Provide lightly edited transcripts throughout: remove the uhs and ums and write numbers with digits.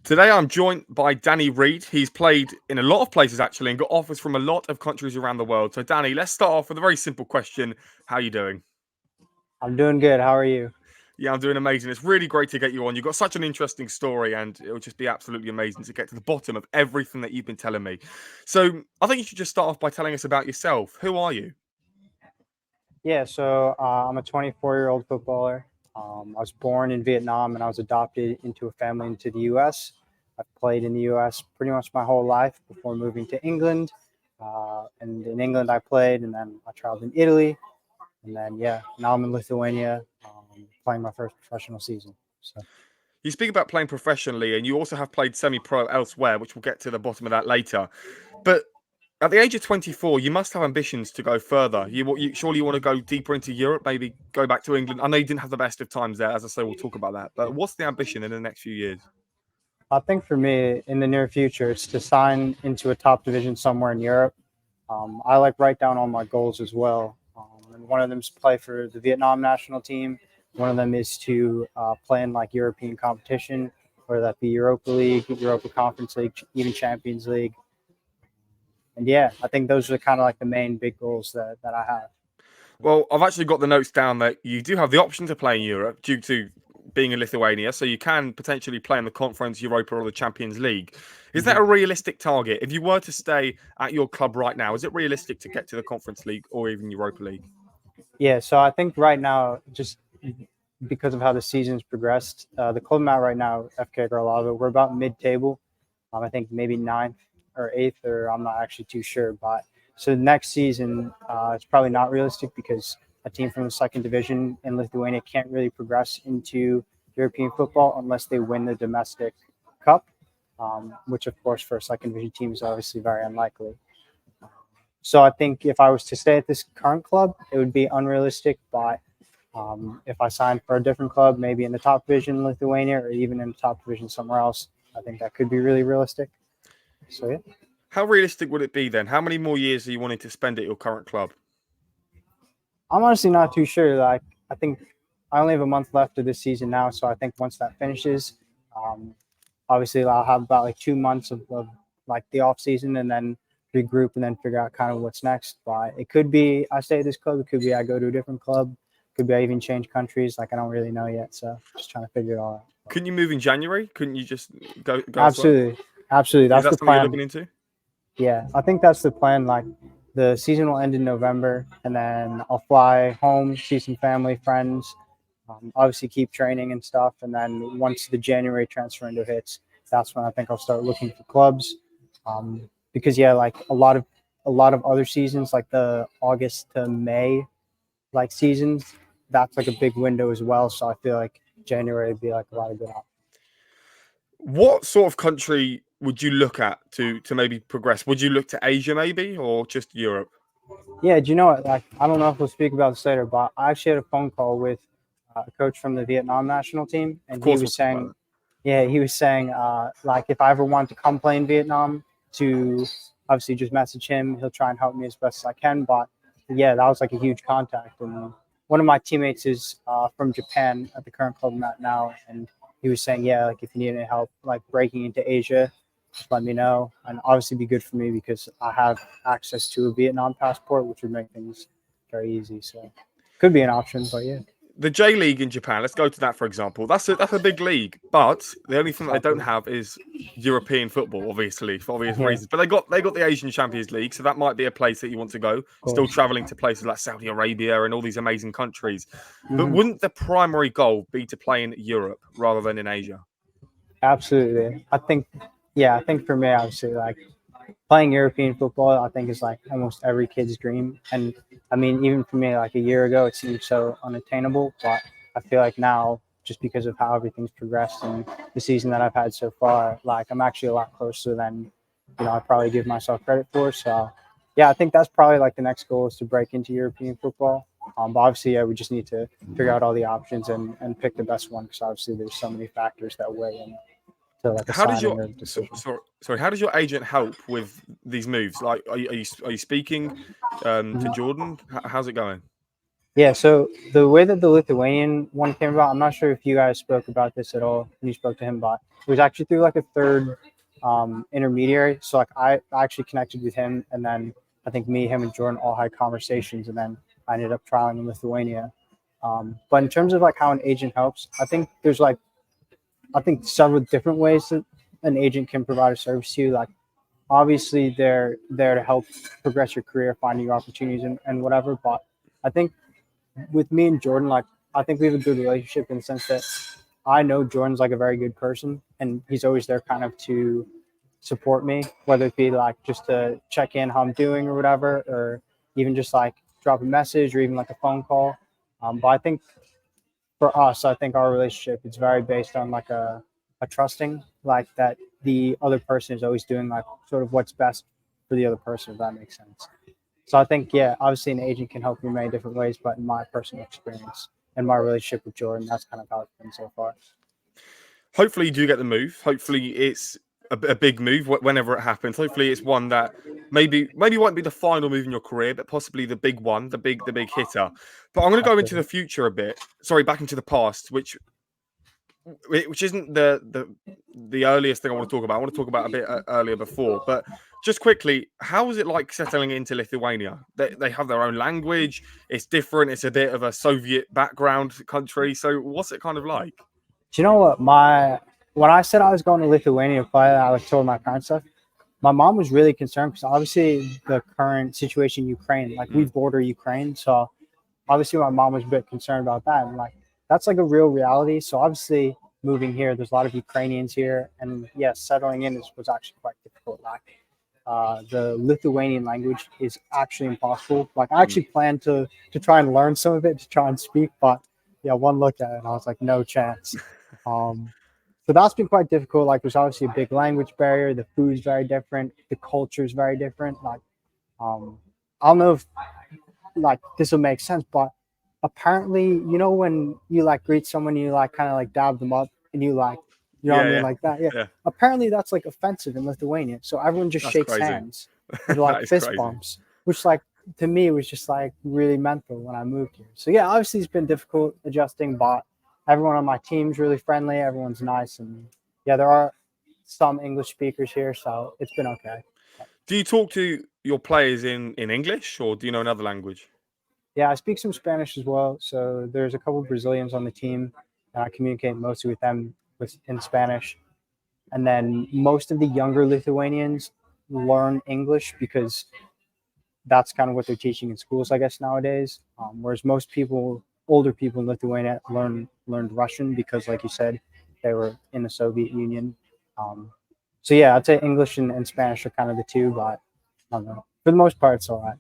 Today, I'm joined by Reid. He's played in a lot of places, actually, and got offers from a lot of countries around the world. So, Danny, let's start off with a very simple question. How are you doing? I'm doing good. How are you? Yeah, I'm doing amazing. It's really great to get you on. You've got such an interesting story, and it will just be absolutely amazing to get to the bottom of everything that you've been telling me. So, I think you should just start off by telling us about yourself. Who are you? I'm a 24-year-old footballer. I was born in Vietnam and I was adopted into a family into the U.S. I've played in the U.S. pretty much my whole life before moving to England. And in England, I played, and then I traveled in Italy. And then, now I'm in Lithuania playing my first professional season. So. You speak about playing professionally, and you also have played semi-pro elsewhere, which we'll get to the bottom of that later. But at the age of 24, you must have ambitions to go further. Surely you want to go deeper into Europe, maybe go back to England. I know you didn't have the best of times there, as I say, we'll talk about that. But what's the ambition in the next few years? I think for me, in the near future, it's to sign into a top division somewhere in Europe. I like write down all my goals as well. And one of them is play for the Vietnam national team. One of them is to play in like European competition, whether that be Europa League, Europa Conference League, even Champions League. And yeah, I think those are kind of like the main big goals that I have. Well, I've actually got the notes down that you do have the option to play in Europe due to being in Lithuania, so you can potentially play in the Conference, Europa, or the Champions League. Is that a realistic target? If you were to stay at your club right now, is it realistic to get to the Conference League or even Europa League? Yeah, so I think right now, just because of how the season's progressed, the club I'm at right now, FK Garlava, we're about mid-table. I think maybe ninth or eighth, or I'm not actually too sure. But so next season, it's probably not realistic because a team from the second division in Lithuania can't really progress into European football unless they win the domestic cup, which of course for a second division team is obviously very unlikely. So I think if I was to stay at this current club, it would be unrealistic. But if I signed for a different club, maybe in the top division in Lithuania or even in the top division somewhere else, I think that could be really realistic. So yeah. How realistic would it be then? How many more years are you wanting to spend at your current club? I'm honestly not too sure. Like I think I only have a month left of this season now, so I think once that finishes, um, obviously I'll have about like 2 months of like the off season and then regroup and then figure out kind of what's next. But it could be I stay at this club. It could be I go to a different club. Could be I even change countries. Like I don't really know yet. So just trying to figure it all out. Couldn't you move in January? Couldn't you just go elsewhere? Absolutely, absolutely. Is That's that the something you're plan. looking into? Yeah, I think that's the plan. Like the season will end in November, and then I'll fly home, see some family, friends, obviously keep training and stuff. And then once the January transfer window hits, that's when I think I'll start looking for clubs. Because yeah, like a lot of other seasons, like the August to May like seasons, that's like a big window as well. So I feel like January would be like a lot of good options. What sort of country would you look at to maybe progress? Would you look to Asia maybe or just Europe? Yeah, do you know what? Like, I don't know if we'll speak about this later, but I actually had a phone call with a coach from the Vietnam national team, Of and he course, we'll was talk about saying, that. yeah, he was saying, like, if I ever want to come play in Vietnam, to obviously just message him. He'll try and help me as best as I can. But yeah, that was like a huge contact. And one of my teammates is from Japan at the current club I'm at now, and he was saying, yeah, like if you need any help, like breaking into Asia, just let me know. And obviously be good for me because I have access to a Vietnam passport, which would make things very easy. So could be an option, but yeah. The J League in Japan. Let's go to that for example. That's a big league, but the only thing that they don't Exactly. have is European football, obviously for obvious Yeah, reasons. But they got the Asian Champions League, so that might be a place that you want to go. of Still course. traveling to places like Saudi Arabia and all these amazing countries. But Hmm. wouldn't the primary goal be to play in Europe rather than in Asia? Absolutely. I think for me, obviously, like playing European football, I think is like almost every kid's dream. And I mean, even for me, like a year ago, it seemed so unattainable. But I feel like now, just because of how everything's progressed and the season that I've had so far, like I'm actually a lot closer than I probably give myself credit for. So yeah, I think that's probably like the next goal is to break into European football. But obviously, yeah, we just need to figure out all the options and pick the best one because obviously there's so many factors that weigh in to like a How does your signing or decision. sorry? How does your agent help with these moves? Like, are you speaking to Mhm. Jordan? How's it going? Yeah, so the way that the Lithuanian one came about, I'm not sure if you guys spoke about this at all when you spoke to him, but it was actually through like a third intermediary. So like I actually connected with him, and then I think me, him, and Jordan all had conversations, and then I ended up trialing in Lithuania. But in terms of like how an agent helps, I think several different ways that an agent can provide a service to you. Like obviously they're there to help progress your career, find new opportunities and whatever. But I think with me and Jordan, like I think we have a good relationship in the sense that I know Jordan's like a very good person, and he's always there kind of to support me, whether it be like just to check in how I'm doing or whatever, or even just like drop a message or even like a phone call. But I think for us, I think our relationship is very based on like a trusting, like that the other person is always doing like sort of what's best for the other person, if that makes sense. So I think, yeah, obviously an agent can help you in many different ways, but in my personal experience and my relationship with Jordan, that's kind of how it's been so far. Hopefully you do get the move. Hopefully it's a big move whenever it happens. Hopefully it's one that maybe won't be the final move in your career, but possibly the big one, the big hitter. But I'm going to go into the Absolutely. future a bit. Sorry, back into the past, which isn't the earliest thing I want to talk about. I want to talk about a bit earlier before, but just quickly, how was it like settling into Lithuania? They have their own language. It's different. It's a bit of a Soviet background country. So what's it kind of like? Do you know what? When I said I was going to Lithuania to play, I like told my parents stuff. My mom was really concerned because obviously the current situation in Ukraine, like we Mm, border Ukraine, so obviously my mom was a bit concerned about that, and like that's like a real reality. So obviously moving here, there's a lot of Ukrainians here, and yes, settling in was actually quite difficult. Like the Lithuanian language is actually impossible. Like I mm. actually planned to try and learn some of it to try and speak, but yeah, one look at it and I was like, no chance. Um, so that's been quite difficult. Like there's obviously a big language barrier. The food's very different. The culture is very different. Like um, I don't know if like this will make sense, but apparently, you know, when you like greet someone, you like kind of like dab them up and you like, you know what I Yeah, mean? yeah, Like that. Yeah. yeah. Apparently, that's like offensive in Lithuania. So everyone just That's shakes crazy. hands and like That is fist crazy. bumps, which like to me was just like really mental when I moved here. So yeah, obviously it's been difficult adjusting, but everyone on my team's really friendly. Everyone's nice. And yeah, there are some English speakers here. So it's been okay. Do you talk to your players in English or do you know another language? Yeah, I speak some Spanish as well. So there's a couple of Brazilians on the team, and I communicate mostly with them in Spanish. And then most of the younger Lithuanians learn English because that's kind of what they're teaching in schools, I guess, nowadays. Whereas most people, older people in Lithuania, learned Russian because, like you said, they were in the Soviet Union. Um, so yeah, I'd say English and Spanish are kind of the two, but I don't know. For the most part, it's all right.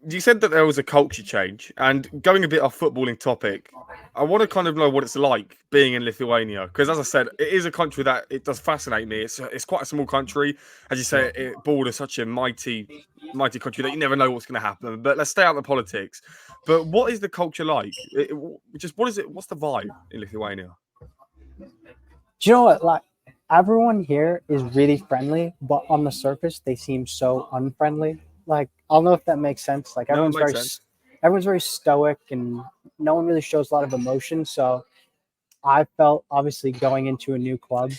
You said that there was a culture change, and going a bit off footballing topic, I want to kind of know what it's like being in Lithuania because, as I said, it is a country that it does fascinate me. It's quite a small country, as you say. It borders such a mighty country that you never know what's going to happen. But let's stay out of the politics. But what is the culture like? Just what is it? What's the vibe in Lithuania? Do you know what? Like everyone here is really friendly, but on the surface they seem so unfriendly. Like I don't know if that makes sense. Like No, it makes sense. everyone's very stoic and no one really shows a lot of emotion. So I felt obviously going into a new club,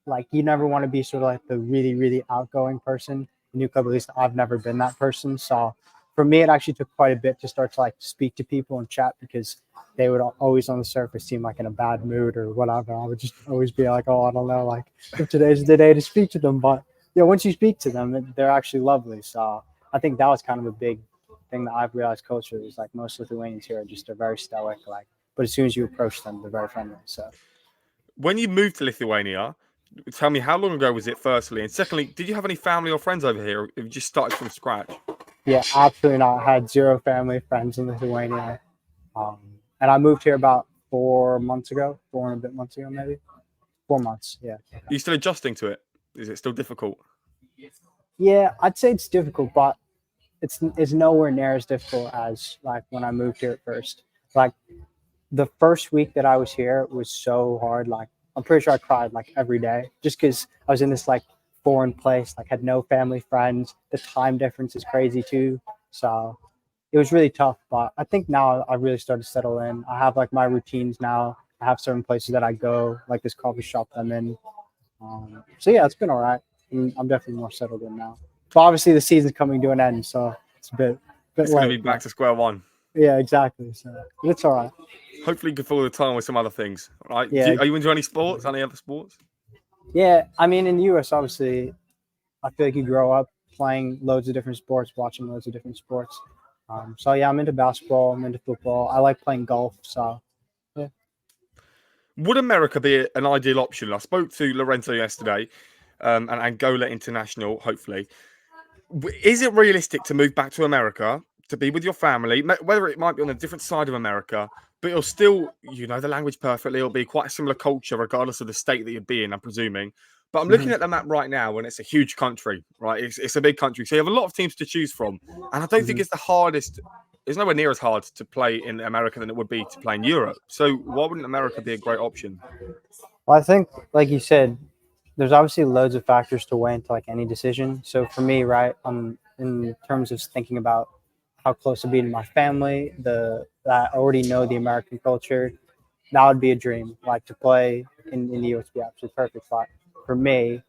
like you never want to be sort of like the really outgoing person. New club, at least I've never been that person. So for me, it actually took quite a bit to start to like speak to people and chat because they would always on the surface seem like in a bad mood or whatever. I would just always be like, oh, I don't know, like if today's the day to speak to them. But yeah, once you speak to them, they're actually lovely. So I think that was kind of a big thing that I've realized culturally is like most Lithuanians here are just are very stoic, like, but as soon as you approach them, they're very friendly. So When you moved to Lithuania, tell me how long ago was it? Firstly, and secondly, did you have any family or friends over here? Or have you just started from scratch? yeah, absolutely not. I had zero family, friends in Lithuania. Um, and I moved here about 4 months ago, 4 and a bit months ago, maybe 4 months. Yeah. Are you still adjusting to it? Is it still difficult? Yeah, I'd say it's difficult, but it's nowhere near as difficult as like when I moved here at first. Like the first week that I was here was so hard. Like I'm pretty sure I cried like every day just because I was in this like foreign place, like had no family, friends. The time difference is crazy too. So it was really tough. But I think now I really started to settle in. I have like my routines now. I have certain places that I go, like this coffee shop I'm in. So yeah, it's been all right. I'm definitely more settled in now. But obviously the season's coming to an end, so it's a bit It's going to be late. back But to square one. yeah, exactly. So it's all right. Hopefully, you can fill the time with some other things. All right? Yeah, Are you into any sports? Any other sports? yeah. I mean, in the U.S., obviously, I feel like you grow up playing loads of different sports, watching loads of different sports. So yeah, I'm into basketball. I'm into football. I like playing golf. So yeah. Would America be an ideal option? I spoke to Lorenzo yesterday, and Angola International, hopefully. Is it realistic to move back to America to be with your family, whether it might be on a different side of America, but you'll still, you know the language perfectly, it'll be quite a similar culture regardless of the state that you'd be in, I'm presuming. But I'm looking Mhm, at the map right now, and it's a huge country, right? It's a big country. So you have a lot of teams to choose from. And I don't think mhm. it's the hardest, it's nowhere near as hard to play in America than it would be to play in Europe. So why wouldn't America be a great option? Well, I think, like you said, there's obviously loads of factors to weigh into like any decision. So for me, right, in terms of thinking about how close to be to my family, that I already know the American culture, that would be a dream. Like to play in the US would be absolutely perfect. But for me,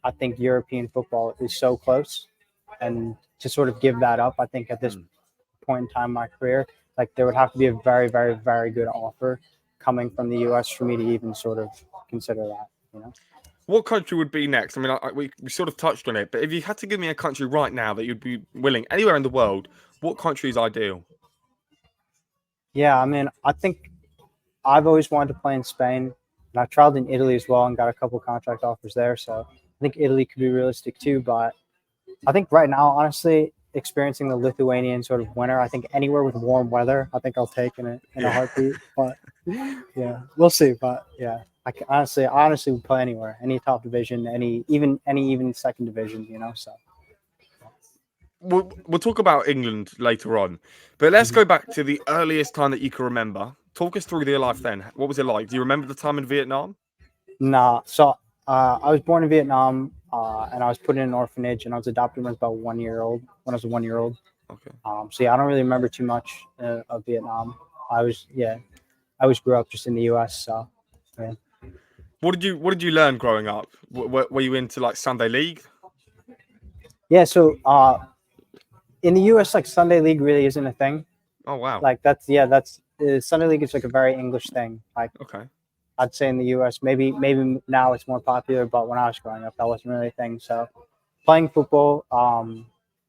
I think European football is so close, and to sort of give that up, I think at this Hmm. point in time in my career, like there would have to be a very, very, very good offer coming from the US for me to even sort of consider that, you know? What country would be next? I mean, we sort of touched on it, but if you had to give me a country right now that you'd be willing, anywhere in the world, what country is ideal? Yeah, I mean, I think I've always wanted to play in Spain, and I tried in Italy as well and got a couple contract offers there. So I think Italy could be realistic too. But I think right now, honestly, experiencing the Lithuanian sort of winter, I think anywhere with warm weather, I think I'll take in a Yeah. heartbeat. But yeah, we'll see. But yeah, I honestly would play anywhere, any top division, any even second division, you know. So We'll talk about England later on, but let's mhm. go back to the earliest time that you can remember. Talk us through your life then. What was it like? Do you remember the time in Vietnam? Nah. So I was born in Vietnam, and I was put in an orphanage, and I was adopted when I was about 1 year old. When I was a 1 year old. Okay. So yeah, I don't really remember too much of Vietnam. I always grew up just in the U.S. So yeah. What did you learn growing up? Were you into like Sunday league? Yeah. So in the U.S., like Sunday League really isn't a thing. Oh wow. Like that's Sunday League is like a very English thing. Like Okay. I'd say in the U.S., maybe now it's more popular, but when I was growing up, that wasn't really a thing. So playing football,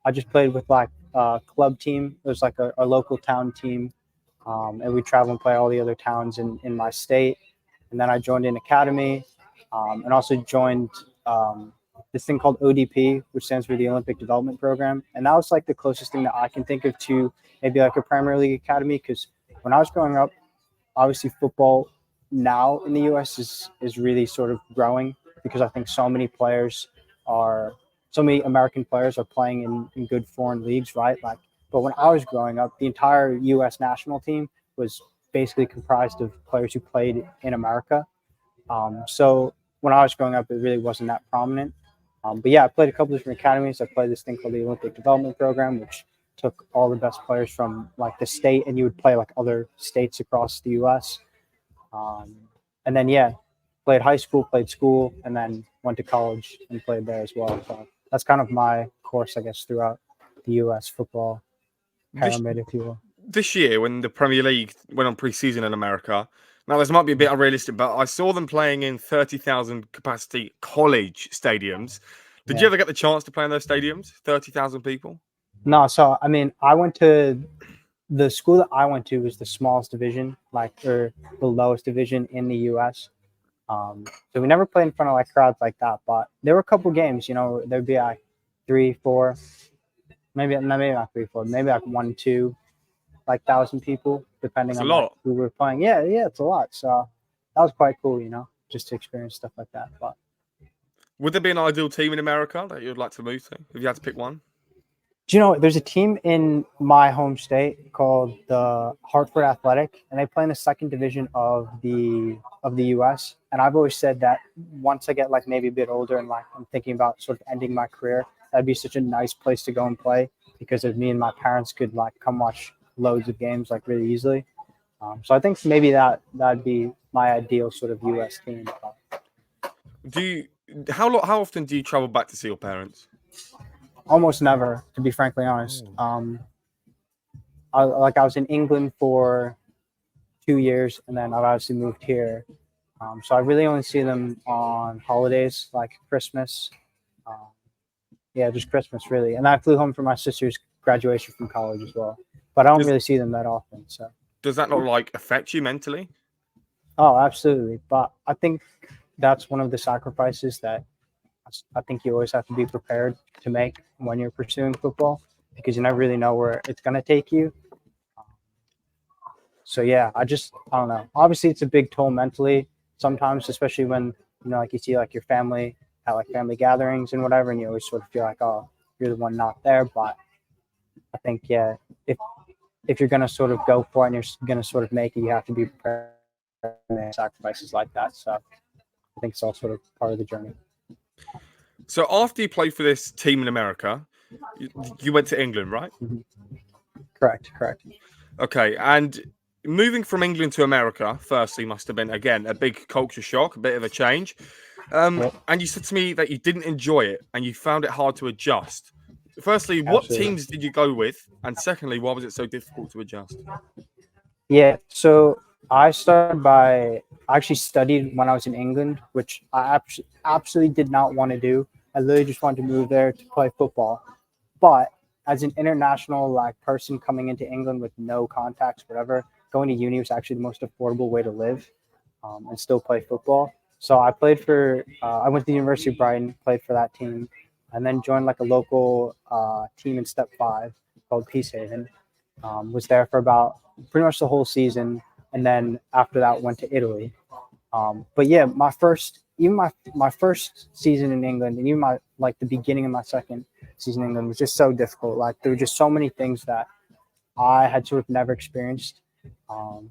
I just played with like a club team. It was like a local town team, and we travel and play all the other towns in my state. And then I joined an academy, and also joined this thing called ODP, which stands for the Olympic Development Program. And that was like the closest thing that I can think of to maybe like a Premier League academy. Because when I was growing up, obviously football now in the U.S. is really sort of growing because I think so many American players are playing in good foreign leagues, right? Like, but when I was growing up, the entire U.S. national team was basically comprised of players who played in America. So when I was growing up, it really wasn't that prominent. But yeah, I played a couple of different academies. I played this thing called the Olympic Development Program, which took all the best players from like the state, and you would play like other states across the U.S. Um, and then yeah, played high school, played school, and then went to college and played there as well. So that's kind of my course, I guess, throughout the U.S. football This pyramid, if you will. this year when the Premier League went on pre-season in America. Now this might be a bit unrealistic, but I saw them playing in 30,000 capacity college stadiums. Did you Yeah. ever get the chance to play in those stadiums? 30,000 people. No, so I mean, I went to the school that I went to was the smallest division, like or the lowest division in the U.S. So we never played in front of like crowds like that, but there were a couple games. You know, there'd be like three, four, maybe not three, four, maybe like one, two, like thousand people, depending That's a on like lot. who we're playing. Yeah, yeah, it's a lot. So that was quite cool, you know, just to experience stuff like that. But Would there be an ideal team in America that you'd like to move to if you had to pick one? do you know there's a team in my home state called the Hartford Athletic, and they play in the second division of the U.S. And I've always said that once I get like maybe a bit older and like I'm thinking about sort of ending my career, that'd be such a nice place to go and play because of me and my parents could like come watch loads of games like really easily. So I think maybe that'd be my ideal sort of US team. Do you how often do you travel back to see your parents? Almost never, to be frankly honest. I was in England for 2 years, and then I've obviously moved here. So I really only see them on holidays like Christmas. Um, yeah, just Christmas really. And I flew home for my sister's graduation from college as well. But I don't Does really see them that often. So does that not like affect you mentally? oh, absolutely. But I think that's one of the sacrifices that I think you always have to be prepared to make when you're pursuing football, because you never really know where it's going to take you. So yeah, I don't know. Obviously, it's a big toll mentally sometimes, especially when like you see like your family at like family gatherings and whatever, and you always sort of feel like, oh, you're the one not there. But I think yeah, if you're gonna sort of go for it and you're gonna sort of make it, you have to be prepared to make sacrifices like that. So I think it's all sort of part of the journey. So after you played for this team in America, you went to England, right? Mm-hmm. Correct. Okay, and moving from England to America, firstly, must have been again a big culture shock, a bit of a change. Yep. And you said to me that you didn't enjoy it and you found it hard to adjust. Firstly, what Absolutely. teams did you go with? And secondly, why was it so difficult to adjust? Yeah, so I actually studied when I was in England, which I absolutely did not want to do. I literally just wanted to move there to play football. But as an international like person coming into England with no contacts, whatever, going to uni was actually the most affordable way to live and still play football. So I played I went to the University of Brighton, played for that team, and then joined like a local team in Step 5 called Peacehaven. Was there for about pretty much the whole season, and then after that went to Italy. But yeah, my first season in England, and even the beginning of my second season in England was just so difficult. Like there were just so many things that I had sort of never experienced,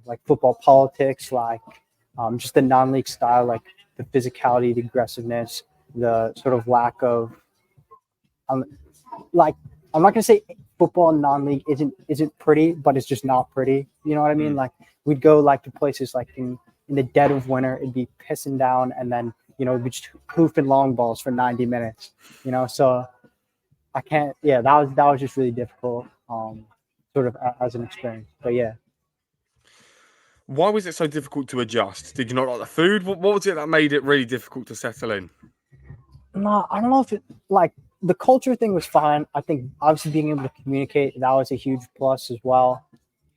like football politics, like just the non-league style, like the physicality, the aggressiveness, the sort of lack of like I'm not gonna say football in non-league isn't pretty, but it's just not pretty. You know what I mean? Like we'd go like to places like in the dead of winter, it'd be pissing down, and then it'd be just hoofing long balls for 90 minutes. So I can't. Yeah, that was just really difficult, sort of as an experience. But yeah. Why was it so difficult to adjust? Did you not like the food? What was it that made it really difficult to settle in? No, I don't know if it like the culture thing was fine. I think obviously being able to communicate, that was a huge plus as well.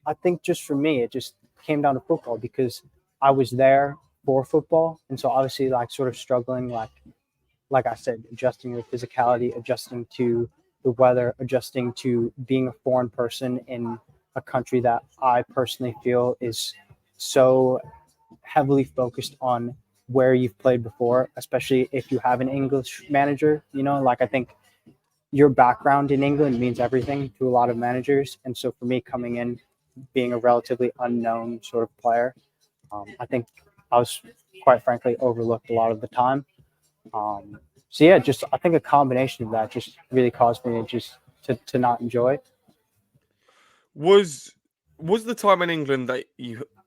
I think just for me, it just came down to football because I was there for football, and so obviously like sort of struggling, like I said, adjusting to physicality, adjusting to the weather, adjusting to being a foreign person in a country that I personally feel is so heavily focused on where you've played before, especially if you have an English manager. Like I think your background in England means everything to a lot of managers. And so for me coming in, being a relatively unknown sort of player, I think I was quite frankly overlooked a lot of the time. So yeah, just I think a combination of that just really caused me to not enjoy it. Was the time in England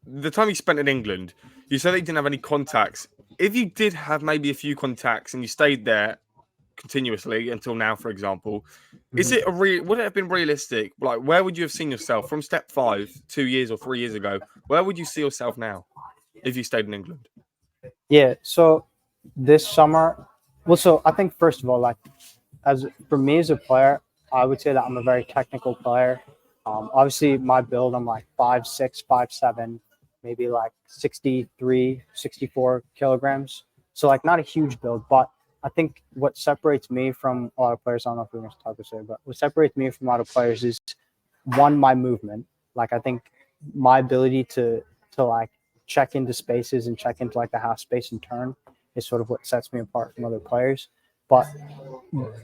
the time you spent in England, you said that you didn't have any contacts. If you did have maybe a few contacts and you stayed there continuously until now, for example, is it would it have been realistic? Like, where would you have seen yourself from Step 5 2 years or 3 years ago? Where would you see yourself now if you stayed in England? Yeah. So this summer, well, so I think first of all, like as for me as a player, I would say that I'm a very technical player. Obviously, my build, I'm like 5'6", 5'7", maybe like 63, 64 kilograms. So like not a huge build, but I think what separates me from a lot of players, I don't know if we're going to talk this way, but what separates me from a lot of players is one, my movement. Like I think my ability to like check into spaces and check into like the half space and turn is sort of what sets me apart from other players. But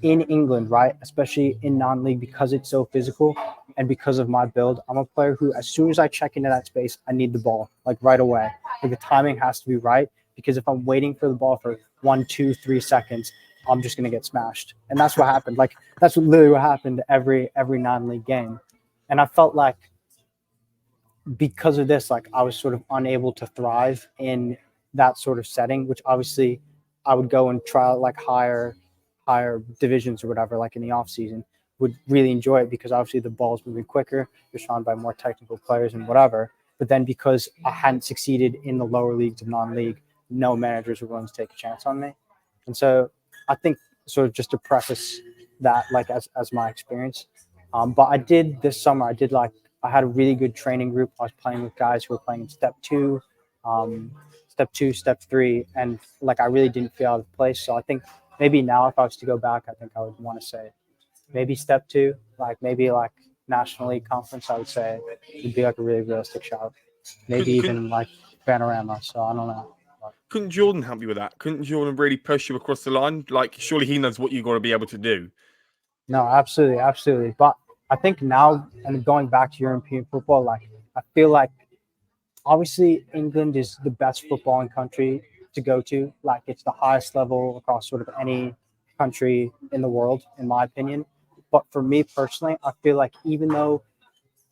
in England, right, especially in non-league, because it's so physical and because of my build, I'm a player who, as soon as I check into that space, I need the ball like right away. Like the timing has to be right, because if I'm waiting for the ball for 1, 2, 3 seconds, I'm just gonna get smashed. And that's what happened. Like that's literally what happened every non-league game. And I felt like because of this, like I was sort of unable to thrive in that sort of setting, which obviously I would go and try out like higher divisions or whatever, like in the off season, would really enjoy it because obviously the ball's moving quicker, you're surrounded by more technical players and whatever. But then because I hadn't succeeded in the lower leagues of non-league, no managers were willing to take a chance on me. And so I think sort of just to preface that, like as my experience. But I did this summer, I had a really good training group. I was playing with guys who were playing in step two, step three, and like I really didn't feel out of place. So I think maybe now if I was to go back, I think I would want to say maybe step two, like maybe like National League Conference. I would say would be like a really realistic shot. Maybe even like Panorama. So I don't know. Couldn't Jordan help you with that? Couldn't Jordan really push you across the line? Like, surely he knows what you've got to be able to do. No, absolutely, absolutely. But I think now, and going back to European football, like I feel like obviously England is the best footballing country to go to. Like it's the highest level across sort of any country in the world, in my opinion. But for me personally, I feel like even though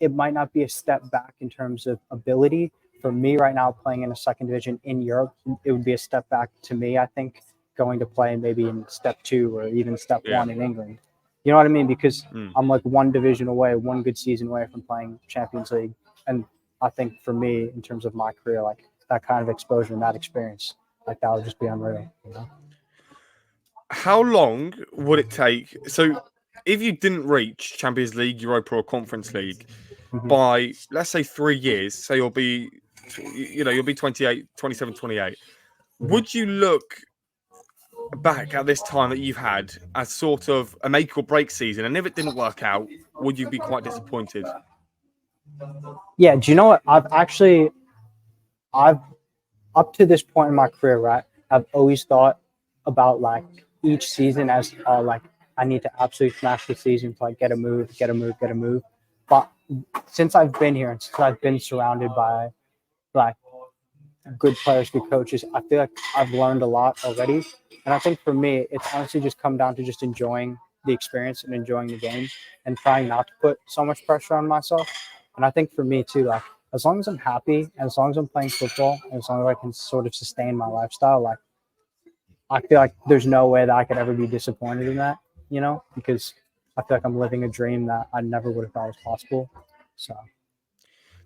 it might not be a step back in terms of ability, for me right now playing in a second division in Europe, it would be a step back to me, I think, going to play maybe in step two or even step one in England. You know what I mean? Because I'm like one division away, one good season away from playing Champions League. And I think for me, in terms of my career, like that kind of exposure and that experience, like that would just be unreal, you know? How long would it take? So, if you didn't reach Champions League, Europa, or Conference League by, let's say, 3 years, say you'll be 28, 27, 28, would you look back at this time that you've had as sort of a make or break season? And if it didn't work out, would you be quite disappointed? Yeah. Do you know what? I've up to this point in my career, right? I've always thought about like each season as like I need to absolutely smash the season to like get a move, get a move, get a move. But since I've been here and since I've been surrounded by like good players, good coaches, I feel like I've learned a lot already. And I think for me, it's honestly just come down to just enjoying the experience and enjoying the game and trying not to put so much pressure on myself. And I think for me too, like as long as I'm happy and as long as I'm playing football and as long as I can sort of sustain my lifestyle, like I feel like there's no way that I could ever be disappointed in that, you know, because I feel like I'm living a dream that I never would have thought was possible. So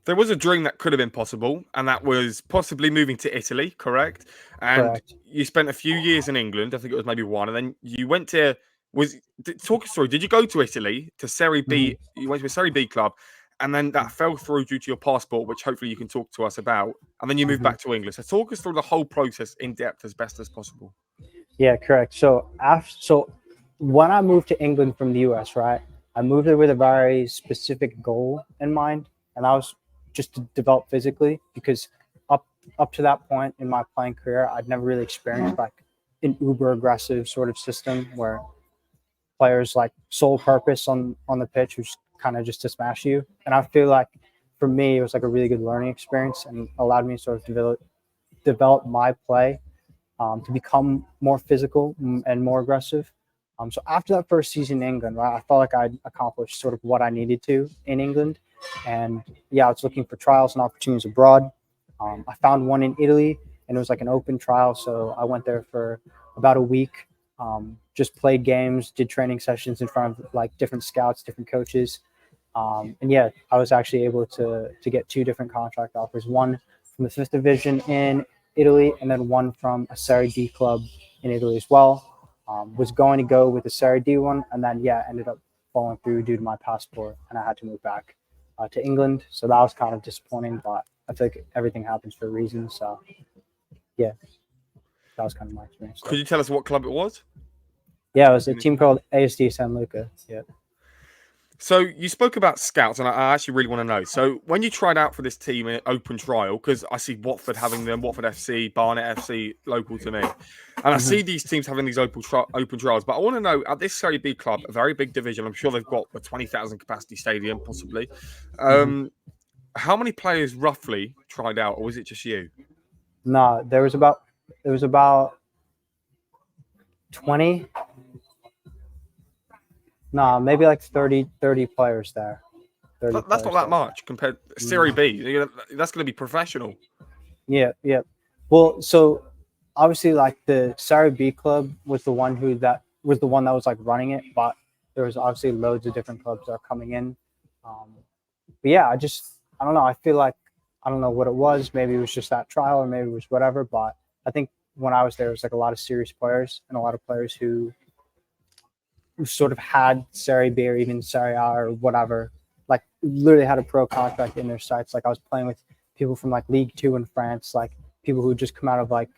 There was a dream that could have been possible, and that was possibly moving to Italy, correct? And correct. you spent a few years in England. I think it was maybe one, and then you went to talk us through. Did you go to Italy to Serie B? Mm-hmm. You went to a Serie B club, and then that fell through due to your passport, which hopefully you can talk to us about. And then you moved Mm-hmm. back to England. So talk us through the whole process in depth as best as possible. Yeah, correct. So when I moved to England from the US, right, I moved there with a very specific goal in mind, and that was just to develop physically because up up to that point in my playing career, I'd never really experienced like an uber aggressive sort of system where players like sole purpose on the pitch was kind of just to smash you. And I feel like for me, it was like a really good learning experience and allowed me to sort of develop my play to become more physical and more aggressive. So after that first season in England, right, I felt like I'd accomplished sort of what I needed to in England. And yeah, I was looking for trials and opportunities abroad. I found one in Italy and it was like an open trial. So I went there for about a week, just played games, did training sessions in front of like different scouts, different coaches. And yeah, I was actually able to get two different contract offers, one from the fifth division in Italy, and then one from a Serie D club in Italy as well. Was going to go with the Serie D one, and then yeah, ended up falling through due to my passport, and I had to move back to England. So that was kind of disappointing, but I feel like everything happens for a reason. So yeah, that was kind of my experience Could there. you tell us what club it was? Yeah, it was a team called ASD San Luca. Yeah. So you spoke about scouts, and I actually really want to know. So when you tried out for this team in open trial, because I see Watford having them, Watford FC, Barnet FC, local to me, and I see these teams having these open trials. But I want to know at this Serie B club, a very big division. I'm sure they've got a 20,000 capacity stadium, possibly. How many players roughly tried out, or was it just you? No, there was about 20 Nah, maybe like 30 players there. 30 That's not players that there. much compared to Serie B. That's going to be professional. Yeah, yeah. Well, so obviously, like the Serie B club was the one that was like running it, but there was obviously loads of different clubs that are coming in. But yeah, I don't know. I feel like I don't know what it was. Maybe it was just that trial, or maybe it was whatever. But I think when I was there, it was like a lot of serious players and a lot of players who sort of had Serie B or even Serie A or whatever, like literally had a pro contract in their sights. Like I was playing with people from like League Two in France, like people who just come out of like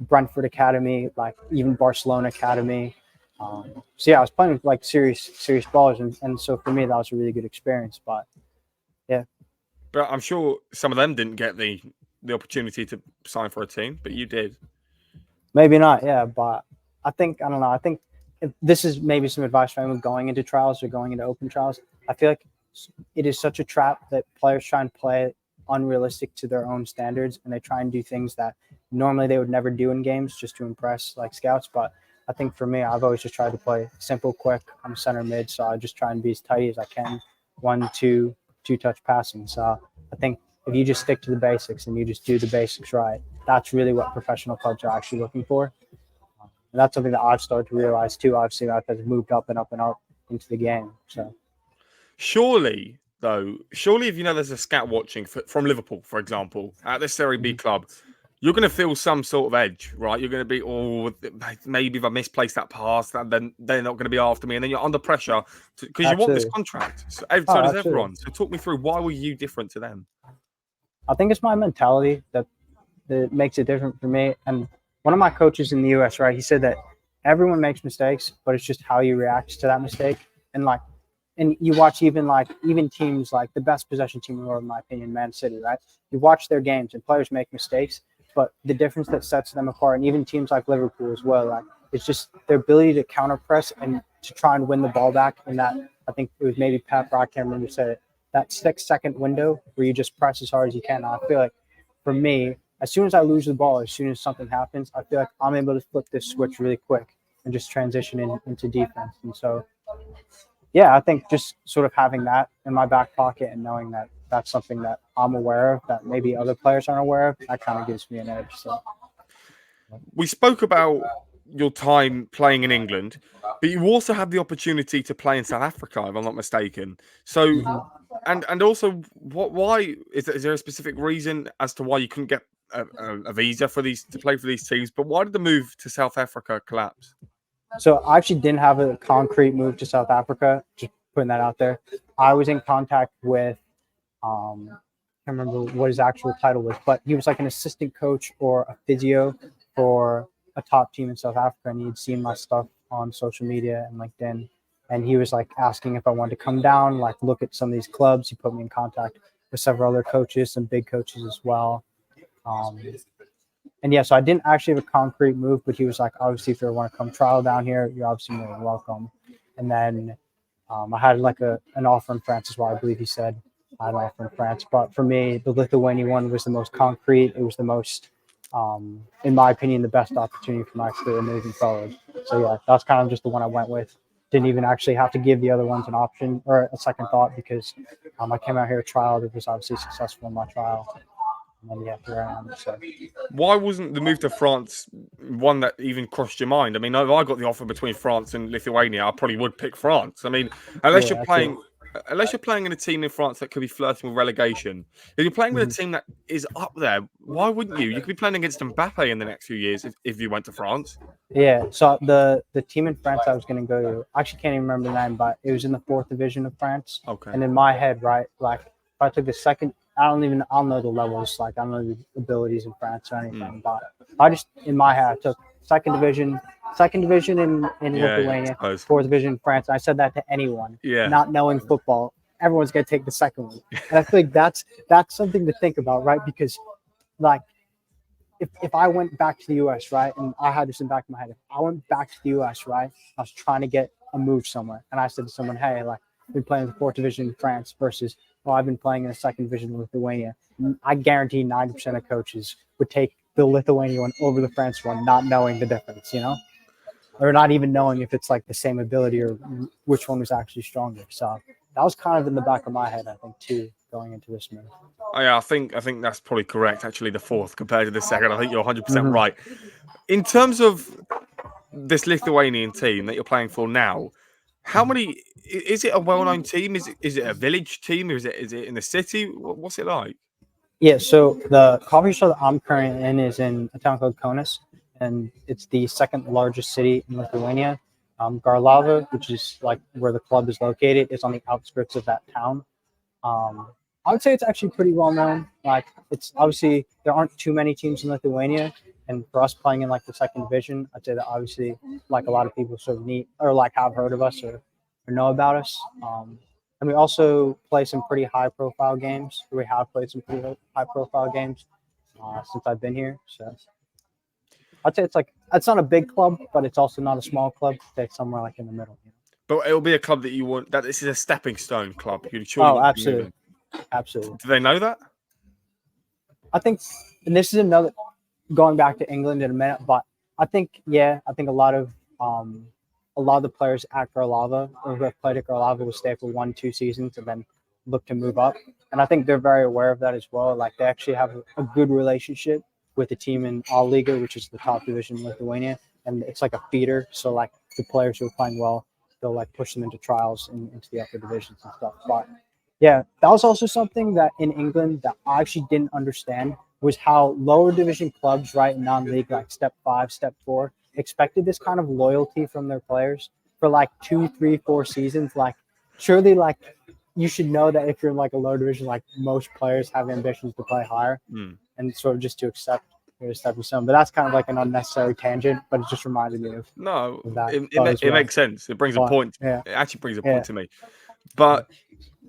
Brentford Academy, like even Barcelona Academy. So yeah, I was playing with like serious ballers, and so for me that was a really good experience. But yeah, But I'm sure some of them didn't get the opportunity to sign for a team, but you did. maybe not. Yeah, but I don't know. I think if this is maybe some advice for anyone going into trials or going into open trials. I feel like it is such a trap that players try and play unrealistic to their own standards, and they try and do things that normally they would never do in games just to impress like scouts. But I think for me, I've always just tried to play simple, quick. I'm center mid, so I just try and be as tight as I can. 1, 2, touch passing. So I think if you just stick to the basics and you just do the basics right, that's really what professional clubs are actually looking for. And that's something that I've started to realize too. Obviously, I've moved up and up and up into the game. So Surely, though, if you know there's a scout watching from Liverpool, for example, at this Serie B club, you're going to feel some sort of edge, right? You're going to be, oh, maybe if I misplace that pass, then they're not going to be after me. And then you're under pressure because you want this absolutely. contract. So Oh, does absolutely. everyone. So talk me through, why were you different to them? I think it's my mentality that makes it different for me. And one of my coaches in the US, right, he said that everyone makes mistakes, but it's just how you react to that mistake. And like, and you watch even teams like the best possession team in the world, in my opinion, Man City, right? You watch their games and players make mistakes, but the difference that sets them apart, and even teams like Liverpool as well, like it's just their ability to counter press and to try and win the ball back. In that, I think it was maybe Pep, or I can't remember who said it, that 6-second window where you just press as hard as you can. I feel like for me, as soon as I lose the ball, as soon as something happens, I feel like I'm able to flip this switch really quick and just transition into defense. And so yeah, I think just sort of having that in my back pocket and knowing that that's something that I'm aware of that maybe other players aren't aware of, that kind of gives me an edge. So We spoke about your time playing in England, but you also had the opportunity to play in South Africa, if I'm not mistaken. So, and also, why is there a specific reason as to why you couldn't get a visa for these to play for these teams? But why did the move to South Africa collapse? so I actually didn't have a concrete move to South Africa, just putting that out there. I was in contact with I can't remember what his actual title was, but he was like an assistant coach or a physio for a top team in South Africa, and he'd seen my stuff on social media and LinkedIn, and he was like asking if I wanted to come down, like look at some of these clubs. He put me in contact with several other coaches, some big coaches as well. Um, and yeah, so I didn't actually have a concrete move, but he was like, obviously, if you want to come trial down here, you're obviously more than welcome. And then I had like an offer in France as well. I believe he said I had an offer in France, but for me, the Lithuania one was the most concrete. It was the most, in my opinion, the best opportunity for my career moving forward. So yeah, that's kind of just the one I went with. Didn't even actually have to give the other ones an option or a second thought because I came out here trial that was obviously successful in my trial. And then yeah, here I am. So. Why wasn't the move to France one that even crossed your mind? I mean, if I got the offer between France and Lithuania, I probably would pick France. I mean, unless you're Yeah, that's it. playing, in a team in France that could be flirting with relegation. If you're playing with a team that is up there, why wouldn't you? You could be playing against Mbappe in the next few years if you went to France. Yeah, so the team in France I was going to go to, I actually can't even remember the name, but it was in the fourth division of France. Okay. And in my head, right, like if I took the second, I don't know the levels, like I don't know the abilities in France or anything, but I just in my head I took second division in Yeah, Lithuania, I suppose. fourth division in France. I said that to anyone, Yeah. not knowing football. Everyone's going to take the second one, and I feel like that's something to think about, right? Because like if I went back to the US, right, and I had this in the back of my head, if I went back to the US, right, I was trying to get a move somewhere, and I said to someone, hey, like, I've been playing in the fourth division in France versus, oh, I've been playing in the second division in Lithuania. I guarantee 90% of coaches would take the Lithuania one over the France one, not knowing the difference, you know? or not even knowing if it's like the same ability or which one was actually stronger. So that was kind of in the back of my head, I think, too, going into this move. Oh, yeah, I think that's probably correct. Actually, the fourth compared to the second, I think you're 100% Mhm. right. In terms of this Lithuanian team that you're playing for now, how many? Is it a well-known team? Is it a village team? Is it in the city? What's it like? Yeah, so the coffee shop that I'm currently in is in a town called Kaunas, and it's the second largest city in Lithuania. Garlava, which is like where the club is located, is on the outskirts of that town. Um, I would say it's actually pretty well known. Like, it's obviously there aren't too many teams in Lithuania, and for us playing in like the second division, I'd say that obviously like a lot of people sort of need or like have heard of us or know about us. And we also play some pretty high profile games. We have played some pretty high profile games since I've been here. So I'd say it's not a big club, but it's also not a small club. It's somewhere like in the middle. But it'll be a club that you want. That this is a stepping stone club. You surely Oh, want to be absolutely, moving. absolutely. Do they know that? I think, and this is another going back to England in a minute, but I think a lot of the players at Garlava or who have played at Garlava will stay for 1-2 seasons and then look to move up. And I think they're very aware of that as well. Like they actually have a good relationship with the team in All Liga, which is the top division in Lithuania, and it's like a feeder. So like the players who are playing well, they'll like push them into trials into the upper divisions and stuff. But yeah, that was also something that in England that I actually didn't understand was how lower division clubs, right, non-league, like step 5, step 4, expected this kind of loyalty from their players for like 2, 3, 4 seasons. Like, surely, like, you should know that if you're in like a lower division, like most players have ambitions to play higher and sort of just to accept your stepping stone. But that's kind of like an unnecessary tangent, but it just reminded me of No, that. it makes sense. It brings a But point. yeah, It actually brings a yeah. point to me. But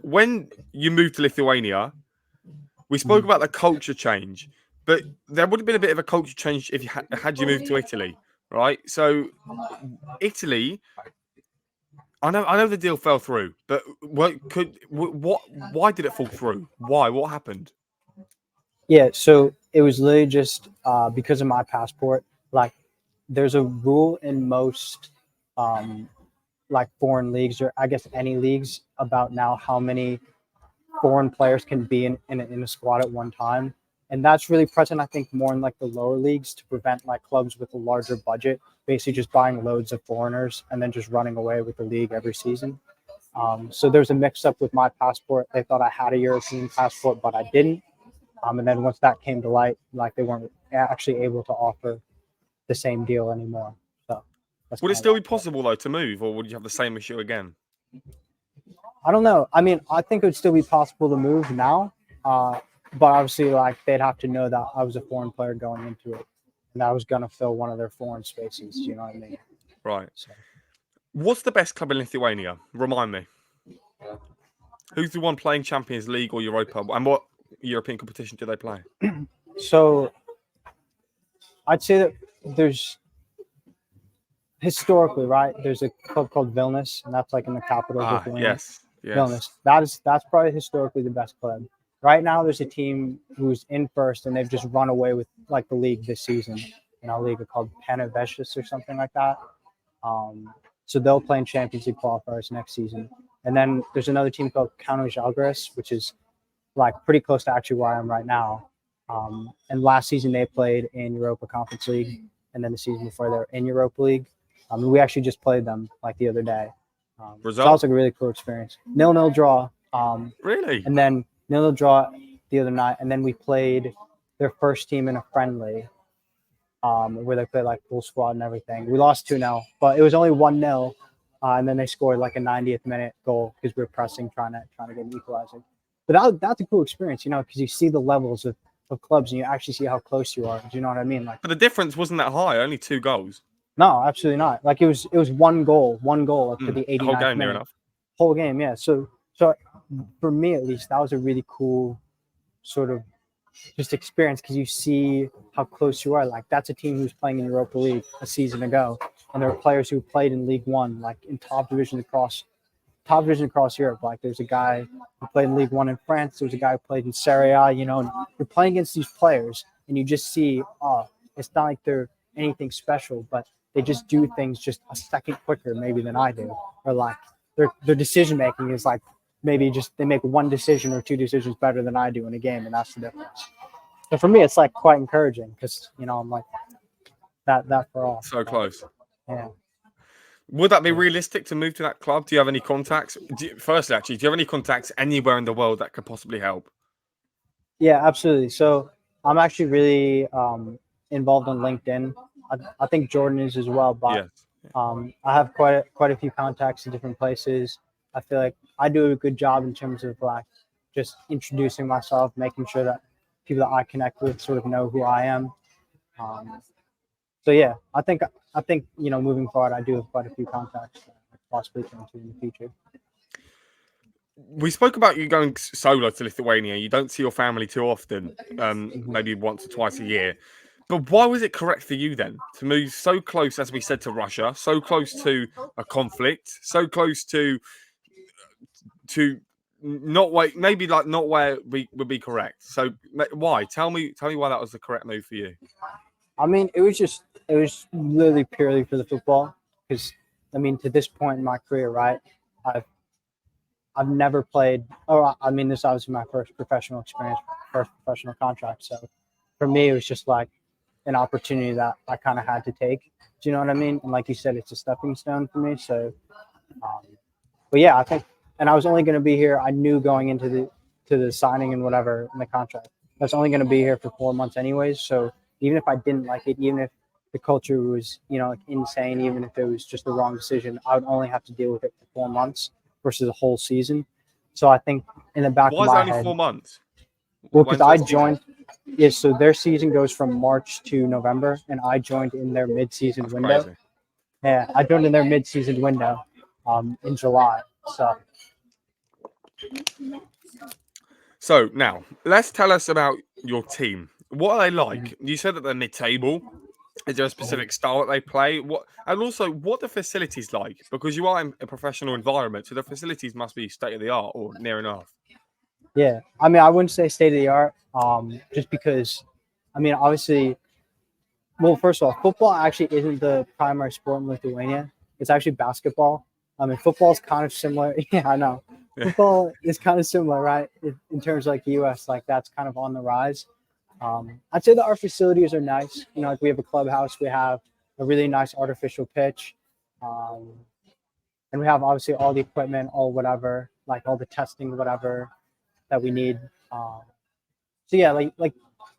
when you moved to Lithuania, we spoke about the culture change, but there would have been a bit of a culture change if you had you moved to Italy, right? So Italy, I know the deal fell through, but why did it fall through? Why? What happened? Yeah, so it was literally just because of my passport. Like, there's a rule in most like foreign leagues, or I guess any leagues, about now how many foreign players can be in a squad at one time. And that's really present, I think, more in like the lower leagues to prevent like clubs with a larger budget basically just buying loads of foreigners and then just running away with the league every season. So there's a mix up with my passport. They thought I had a European passport, but I didn't. And then once that came to light, like they weren't actually able to offer the same deal anymore. So that's Would it kind of still why. be possible though to move, or would you have the same issue again? I don't know. I mean, I think it would still be possible to move now, but obviously, like they'd have to know that I was a foreign player going into it, and I was gonna fill one of their foreign spaces. You know what I mean? Right. So, What's the best club in Lithuania? Remind me. Who's the one playing Champions League or Europa? And what European competition do they play? so I'd say that there's historically, right? There's a club called Vilnius, and that's like in the capital of Lithuania. Yes. Vilnius. That's probably historically the best club. Right now, there's a team who's in first, and they've just run away with like the league this season in our league called Panevėžys or something like that. So they'll play in Champions League qualifiers next season. And then there's another team called Kauno Žalgiris, which is like pretty close to actually where I am right now. And last season they played in Europa Conference League, and then the season before they were in Europa League. We actually just played them like the other day. So that was like a really cool experience. 0-0 draw. Really? And then 0-0 draw the other night, and then we played their first team in a friendly, where they played like full squad and everything. We lost 2-0, but it was only 1-0, and then they scored like a 90th minute goal because we were pressing, trying to get an equalizer. But that's a cool experience, you know, because you see the levels of clubs and you actually see how close you are. Do you know what I mean? Like, But the difference wasn't that high. Only 2 goals. no, absolutely not. Like it was one goal up to the 89th The whole game, near minute. enough. Whole game, yeah. So for me at least, that was a really cool sort of just experience because you see how close you are. Like that's a team who's playing in Europa League a season ago, and there are players who played in League One, like in top division across Europe. Like there's a guy who played in League One in France. There's a guy who played in Serie A. You know, and you're playing against these players, and you just see, oh, it's not like they're anything special, but they just do things just a second quicker maybe than I do, or like their decision making is like maybe just they make one decision or two decisions better than I do in a game, and that's the difference. So for me, it's like quite encouraging because I'm like that for all. So close. Yeah. Would that be realistic to move to that club? Do you have any contacts? Firstly, actually, do you have any contacts anywhere in the world that could possibly help? Yeah, absolutely. So I'm actually really involved on LinkedIn. I think Jordan is as well, but Yes. I have quite a few contacts in different places. I feel like I do a good job in terms of like just introducing myself, making sure that people that I connect with sort of know who I am. So yeah, I think moving forward, I do have quite a few contacts that I could possibly turn to in the future. We spoke about you going solo to Lithuania. You don't see your family too often, Mm-hmm. maybe once or twice a year. But why was it correct for you then to move so close, as we said, to Russia, so close to a conflict, so close to not where maybe like not where we would be correct? So why? Tell me why that was the correct move for you. I mean, it was literally purely for the football because I mean, to this point in my career, right? I've I've never played. Oh, I mean, this is obviously my first professional experience, first professional contract. So for me, it was just like an opportunity that I kind of had to take. Do you know what I mean? And like you said, it's a stepping stone for me. So, um, but yeah, I think, and I was only going to be here. I knew going into the signing and whatever in the contract, I was only going to be here for 4 months anyways. So even if I didn't like it, even if the culture was like insane, even if it was just the wrong decision, I would only have to deal with it for 4 months versus a whole season. So I think in the back of Why is it my only head, 4 months? well, because When's I their season? joined. Yeah, so their season goes from March to November, and I joined in their mid-season That's window. crazy. Yeah, I joined in their mid-season window in July. So now let's tell us about your team. What are they like? You said that they're mid-table. Is there a specific style that they play? And also what the facilities like? Because you are in a professional environment, so the facilities must be state of the art or near enough. Yeah, I mean, I wouldn't say state of the art, just because, I mean, obviously, well, first of all, football actually isn't the primary sport in Lithuania. It's actually basketball. I mean, football is kind of similar. Yeah, I know. Yeah. Football is kind of similar, right? In terms of like the U.S., like that's kind of on the rise. I'd say that our facilities are nice. Like we have a clubhouse, we have a really nice artificial pitch, um, and we have obviously all the equipment, all whatever, like all the testing, whatever that we need. So yeah, like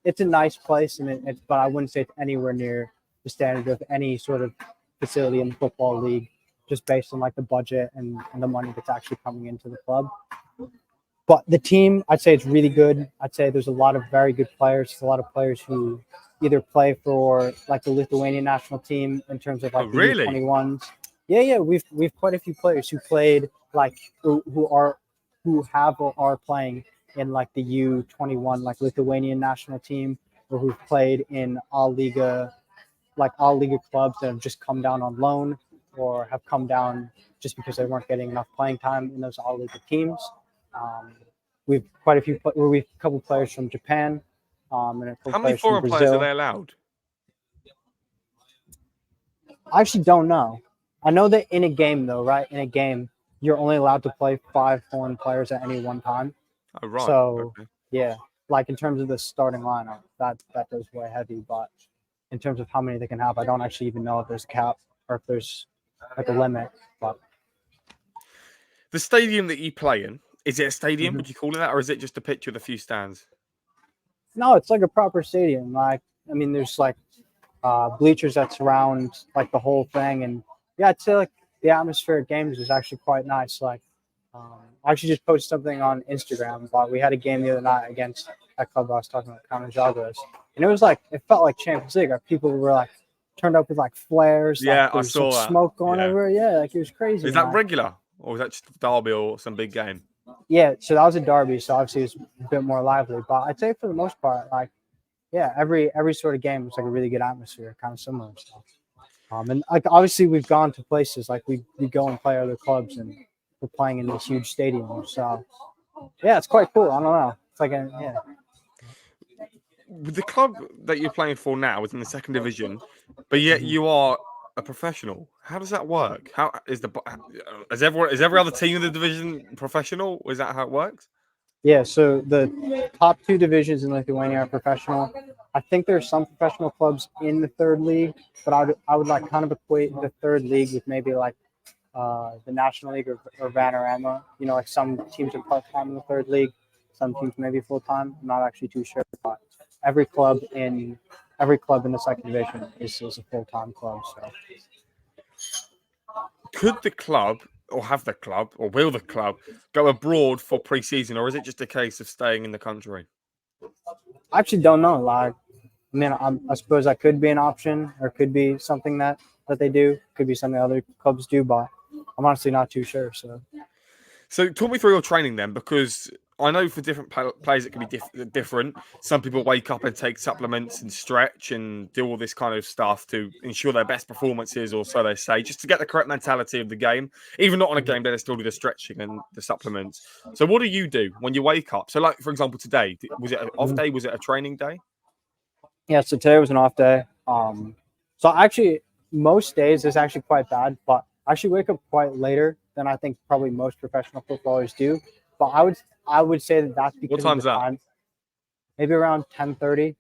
it's a nice place, and but I wouldn't say it's anywhere near the standard of any sort of facility in the football league, just based on like the budget and the money that's actually coming into the club. But the team, I'd say it's really good. I'd say there's a lot of very good players. There's a lot of players who either play for like the Lithuanian national team in terms of Oh, like the really? U21s. Yeah, we've quite a few players who played like who have or are playing in like the U21 like Lithuanian national team, or who've played in all Liga clubs that have just come down on loan or have come down just because they weren't getting enough playing time in those all Liga teams. We've quite a few. We've a couple players from Japan, and a couple How many players from foreign players are Brazil. they allowed? I actually don't know. I know that in a game, though, right? In a game, you're only allowed to play 5 foreign players at any one time. Oh, right. So Okay. yeah, like in terms of the starting lineup, that does weigh heavy. But in terms of how many they can have, I don't actually even know if there's a cap or if there's like a limit. But The stadium that you play in, is it a stadium? Would you call it that, or is it just a pitch with a few stands? no, it's like a proper stadium. Like I mean, there's like bleachers that surround like the whole thing, and yeah, I'd say like the atmosphere at games is actually quite nice. Like I actually just posted something on Instagram, but we had a game the other night against that club I was talking about, Counter Jagras, and it was like it felt like Champions League. Like, people were like turned up with like flares, like Yeah, there I was like saw that. smoke going Yeah. everywhere. Yeah, like it was crazy. Is And, that like, regular, or is that just a derby or some big game? yeah, so that was a derby, so obviously it's a bit more lively. But I'd say for the most part, like yeah, every sort of game was like a really good atmosphere, kind of similar stuff. And like obviously we've gone to places like we go and play other clubs, and we're playing in these huge stadiums. So yeah, it's quite cool. I don't know. It's like yeah. The club that you're playing for now is in the second division, but yet you are a professional. How does that work? How is every other team in the division professional? Is that how it works? Yeah, so the top two divisions in Lithuania are professional. I think there are some professional clubs in the third league, but I would like kind of equate the third league with maybe like the National League or Vanarama. You know, like some teams are part time in the third league, some teams maybe full time. I'm not actually too sure, but every club in the second division is a full time club. So Could the club, or have the club, or will the club go abroad for pre-season, or is it just a case of staying in the country? I actually don't know. Like, I mean, I suppose that could be an option, or could be something that they do. Could be something other clubs do, but I'm honestly not too sure. So talk me through your training then, because I know for different players it can be different. Some people wake up and take supplements and stretch and do all this kind of stuff to ensure their best performances, or so they say, just to get the correct mentality of the game. Even not on a game day, they still do the stretching and the supplements. So what do you do when you wake up? So like, for example, today, was it an off Mhm. day? Was it a training day? Yeah, so today was an off day. So actually, most days is actually quite bad, but I actually wake up quite later than I think probably most professional footballers do. But I would say that that's What because of the time's that? time, maybe around 10:30,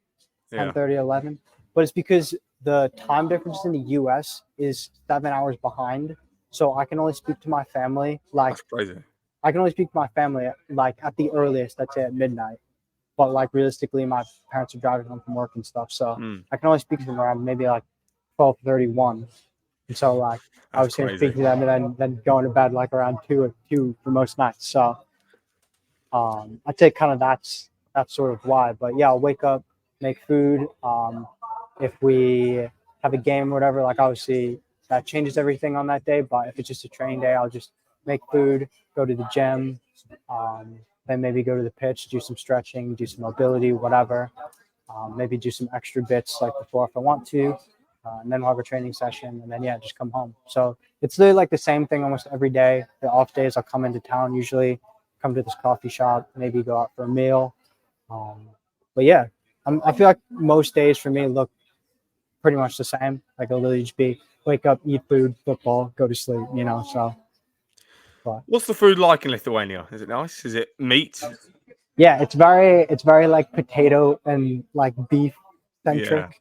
Yeah. 10:30, 11. But it's because the time difference in the U.S. is 7 hours behind. So I can only speak to my family That's crazy. at the earliest, let's say at midnight. But like realistically, my parents are driving home from work and stuff, so Mm, I can only speak to them around maybe like 12:31. And so like I that's was here crazy. speaking to them and then going to bed like around two for most nights. So I'd say kind of that's sort of why. But yeah, I'll wake up, make food. If we have a game or whatever, like obviously that changes everything on that day. But if it's just a training day, I'll just make food, go to the gym, then maybe go to the pitch, do some stretching, do some mobility, whatever. Maybe do some extra bits like before if I want to, and then we'll have a training session, and then yeah, just come home. So it's literally like the same thing almost every day. The off days, I'll come into town usually, come to this coffee shop, maybe go out for a meal. But yeah, I feel like most days for me look pretty much the same. Like it'll literally just be wake up, eat food, football, go to sleep. You know, so. But What's the food like in Lithuania? Is it nice? Is it meat? yeah, it's very like potato and like beef Yeah. centric.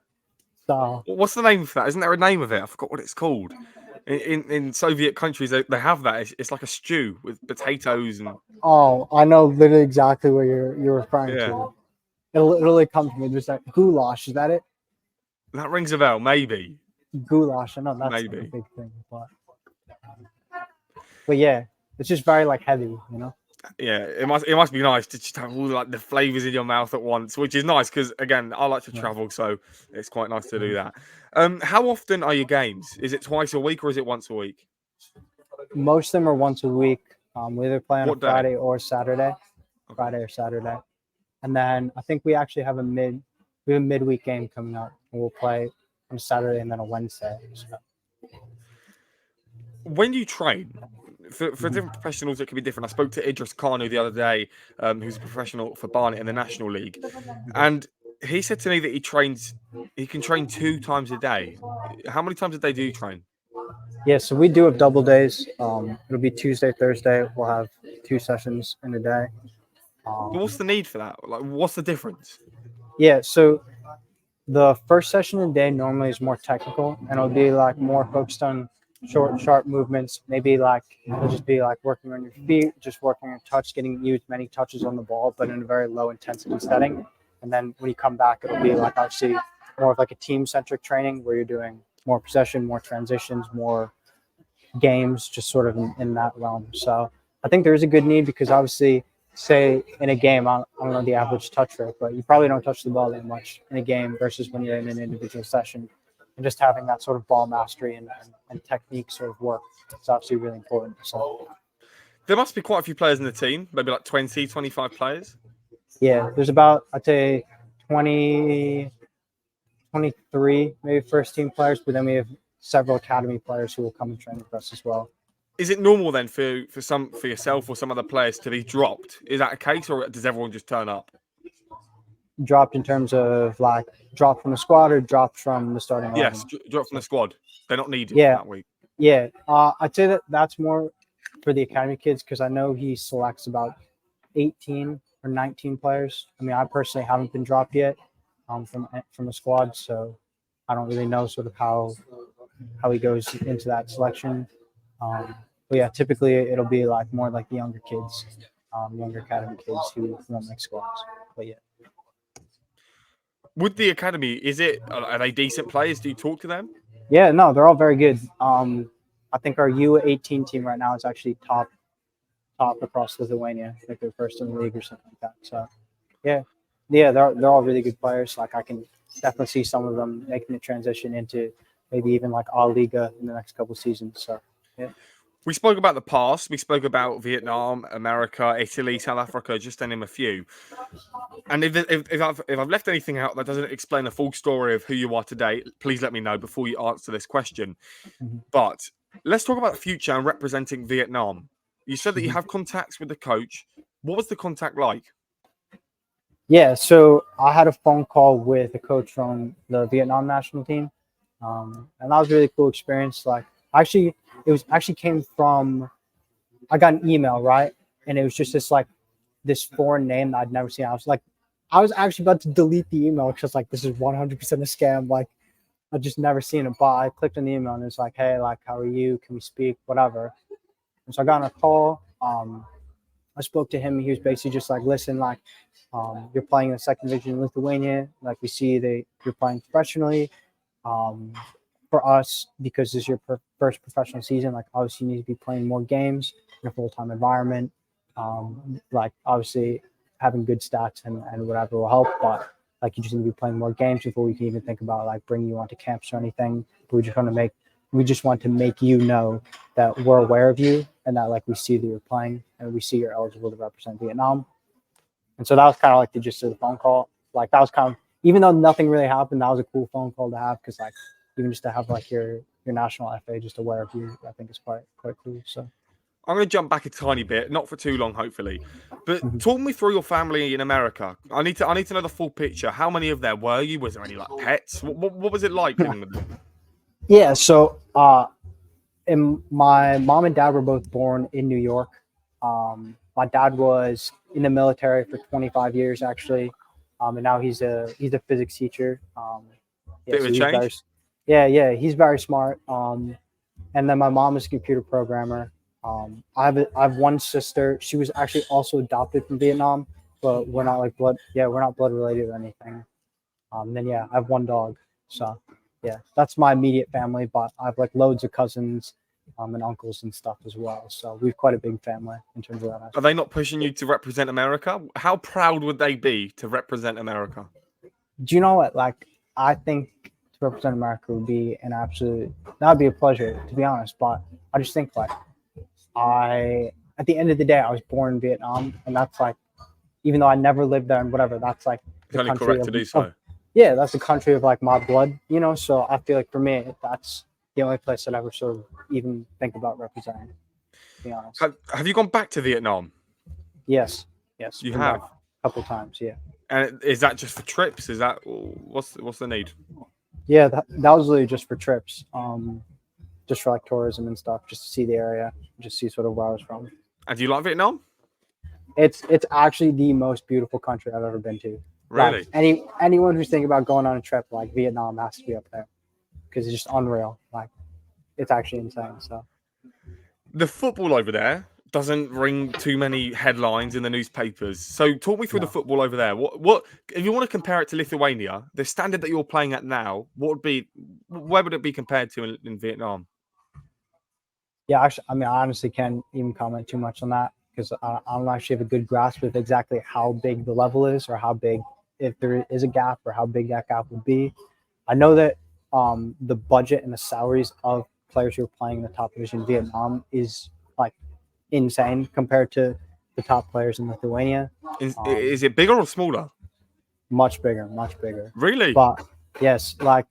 So What's the name for that? Isn't there a name of it? I forgot what it's called. In Soviet countries, they have that. It's like a stew with potatoes and oh, I know literally exactly what you're referring yeah. to. It'll literally come to me. There's that goulash. Is that it? That rings a bell. Maybe, Goulash. I know that's like a maybe. big thing, but yeah, it's just very like heavy, you know. Yeah, it must be nice to just have all like the flavors in your mouth at once, which is nice because again, I like to Yeah. travel, so it's quite nice to do that. How often are your games? Is it twice a week or is it once a week? Most of them are once a week. We either play on a What day? Friday or Saturday, Okay. Friday or Saturday, and then I think we actually have a midweek game coming up, and we'll play on a Saturday and then a Wednesday. So, When you train for mhm. different professionals, it can be different. I spoke to Idris Kanu the other day, who's a professional for Barnet in the National League, and he said to me that he can train 2 times a day. How many times a day do you train? Yeah, so we do have double days. It'll be Tuesday, Thursday. We'll have 2 sessions in a day. But what's Um, the need for that? Like, what's the difference? yeah, so the first session of the day normally is more technical and it'll be like more focused on short, sharp movements. Maybe like it'll just be like working on your feet, just working on touch, getting you as many touches on the ball, but in a very low intensity setting. And then when you come back, it'll be like obviously more of like a team centric training where you're doing more possession, more transitions, more games, just sort of in that realm. So I think there is a good need because obviously, say in a game, I don't know the average touch rate, but you probably don't touch the ball that much in a game versus when you're in an individual session. And just having that sort of ball mastery and technique sort of work is obviously really important. So There must be quite a few players in the team, maybe like 20, 25 players. yeah, there's about I'd say 20, 23 maybe first team players, but then we have several academy players who will come and train with us as well. Is it normal then for yourself or some other players to be dropped? Is that a case, or does everyone just turn up? Dropped in terms of like dropped from the squad or dropped from the starting 11? Yes, drop from the squad. They're not needed Yeah, that week. yeah. I'd say that that's more for the academy kids because I know he selects about 18 or 19 players. I mean, I personally haven't been dropped yet from the squad, so I don't really know sort of how he goes into that selection. But yeah, typically it'll be like more like the younger kids, younger academy kids who won't make squads. But yeah. With the academy, are they decent players? Do you talk to them? Yeah, no, they're all very good. I think our U18 team right now is actually top across Lithuania. I think they're first in the league or something like that. So yeah, they're all really good players. Like I can definitely see some of them making the transition into maybe even like A Liga in the next couple of seasons. So yeah. We spoke about the past. We spoke about Vietnam, America, Italy, South Africa, just to name a few. And if I've left anything out that doesn't explain the full story of who you are today, please let me know before you answer this question. Mhm. But let's talk about the future and representing Vietnam. You said that you Mhm. have contacts with the coach. What was the contact like? Yeah, so I had a phone call with a coach from the Vietnam national team, and that was a really cool experience. Like, actually, it was actually came from I got an email, right, and it was just this foreign name that I'd never seen. I was actually about to delete the email because like this is 100% a scam. Like, I just never seen it, but I clicked on the email and it's like, hey, like, how are you? Can we speak? Whatever. And so I got on a call. I spoke to him. He was basically just like, listen, like, you're playing in the second division in Lithuania. Like, we see that you're playing professionally. Um, for us, because this is your first professional season, like, obviously, you need to be playing more games in a full time environment. Like, obviously, having good stats and whatever will help, but like, you just need to be playing more games before we can even think about like bringing you onto camps or anything. But we just want to make you know that we're aware of you and that like we see that you're playing and we see you're eligible to represent Vietnam. And so that was kind of like the gist of the phone call. Like that was kind of, even though nothing really happened, that was a cool phone call to have because like even just to have like your national FA just aware of you, I think is quite cool. So I'm going to jump back a tiny bit, not for too long, hopefully. But mhm. talk me through your family in America. I need to know the full picture. How many of there were you? Was there any like pets? What was it like living with them? Yeah. So and my mom and dad were both born in New York. My dad was in the military for 25 years actually, and now he's a physics teacher. Yeah, Bit of so a change. yeah, he's very smart. And then my mom is a computer programmer. I have one sister. She was actually also adopted from Vietnam, but we're not like blood. Yeah, we're not blood related or anything. Then yeah, I have one dog. So yeah, that's my immediate family. But I have like loads of cousins, and uncles and stuff as well. So we've quite a big family in terms of that Are aspect. they not pushing you to represent America? How proud would they be to represent America? Do you know what? Like, I think to represent America would be that would be a pleasure, to be honest. But I just think like at the end of the day, I was born in Vietnam, and that's like, even though I never lived there and whatever, that's like It's the only country correct to do of so. yeah, that's the country of like my blood, you know. So I feel like for me, that's the only place that I ever sort of even think about representing. To be honest, Have you gone back to Vietnam? yes, yes, You been back have. a couple times, yeah. And is that just for trips? Is that what's the need? Yeah, that was really just for trips, just for like tourism and stuff, just to see the area, just see sort of where I was from. And do you like Vietnam? It's actually the most beautiful country I've ever been to. Like Really? anyone who's thinking about going on a trip, like Vietnam has to be up there because it's just unreal. Like it's actually insane. So The football over there doesn't ring too many headlines in the newspapers. So talk me through the no, football over there. What if you want to compare it to Lithuania, the standard that you're playing at now, where would it be compared to in Vietnam? yeah, actually, I mean, I honestly can't even comment too much on that because I don't actually have a good grasp of exactly how big the level is or how big, if there is a gap or how big that gap would be. I know that the budget and the salaries of players who are playing in the top division in Vietnam is like insane compared to the top players in Lithuania. Is Um, it bigger or smaller? much bigger, much bigger. Really? But yes, like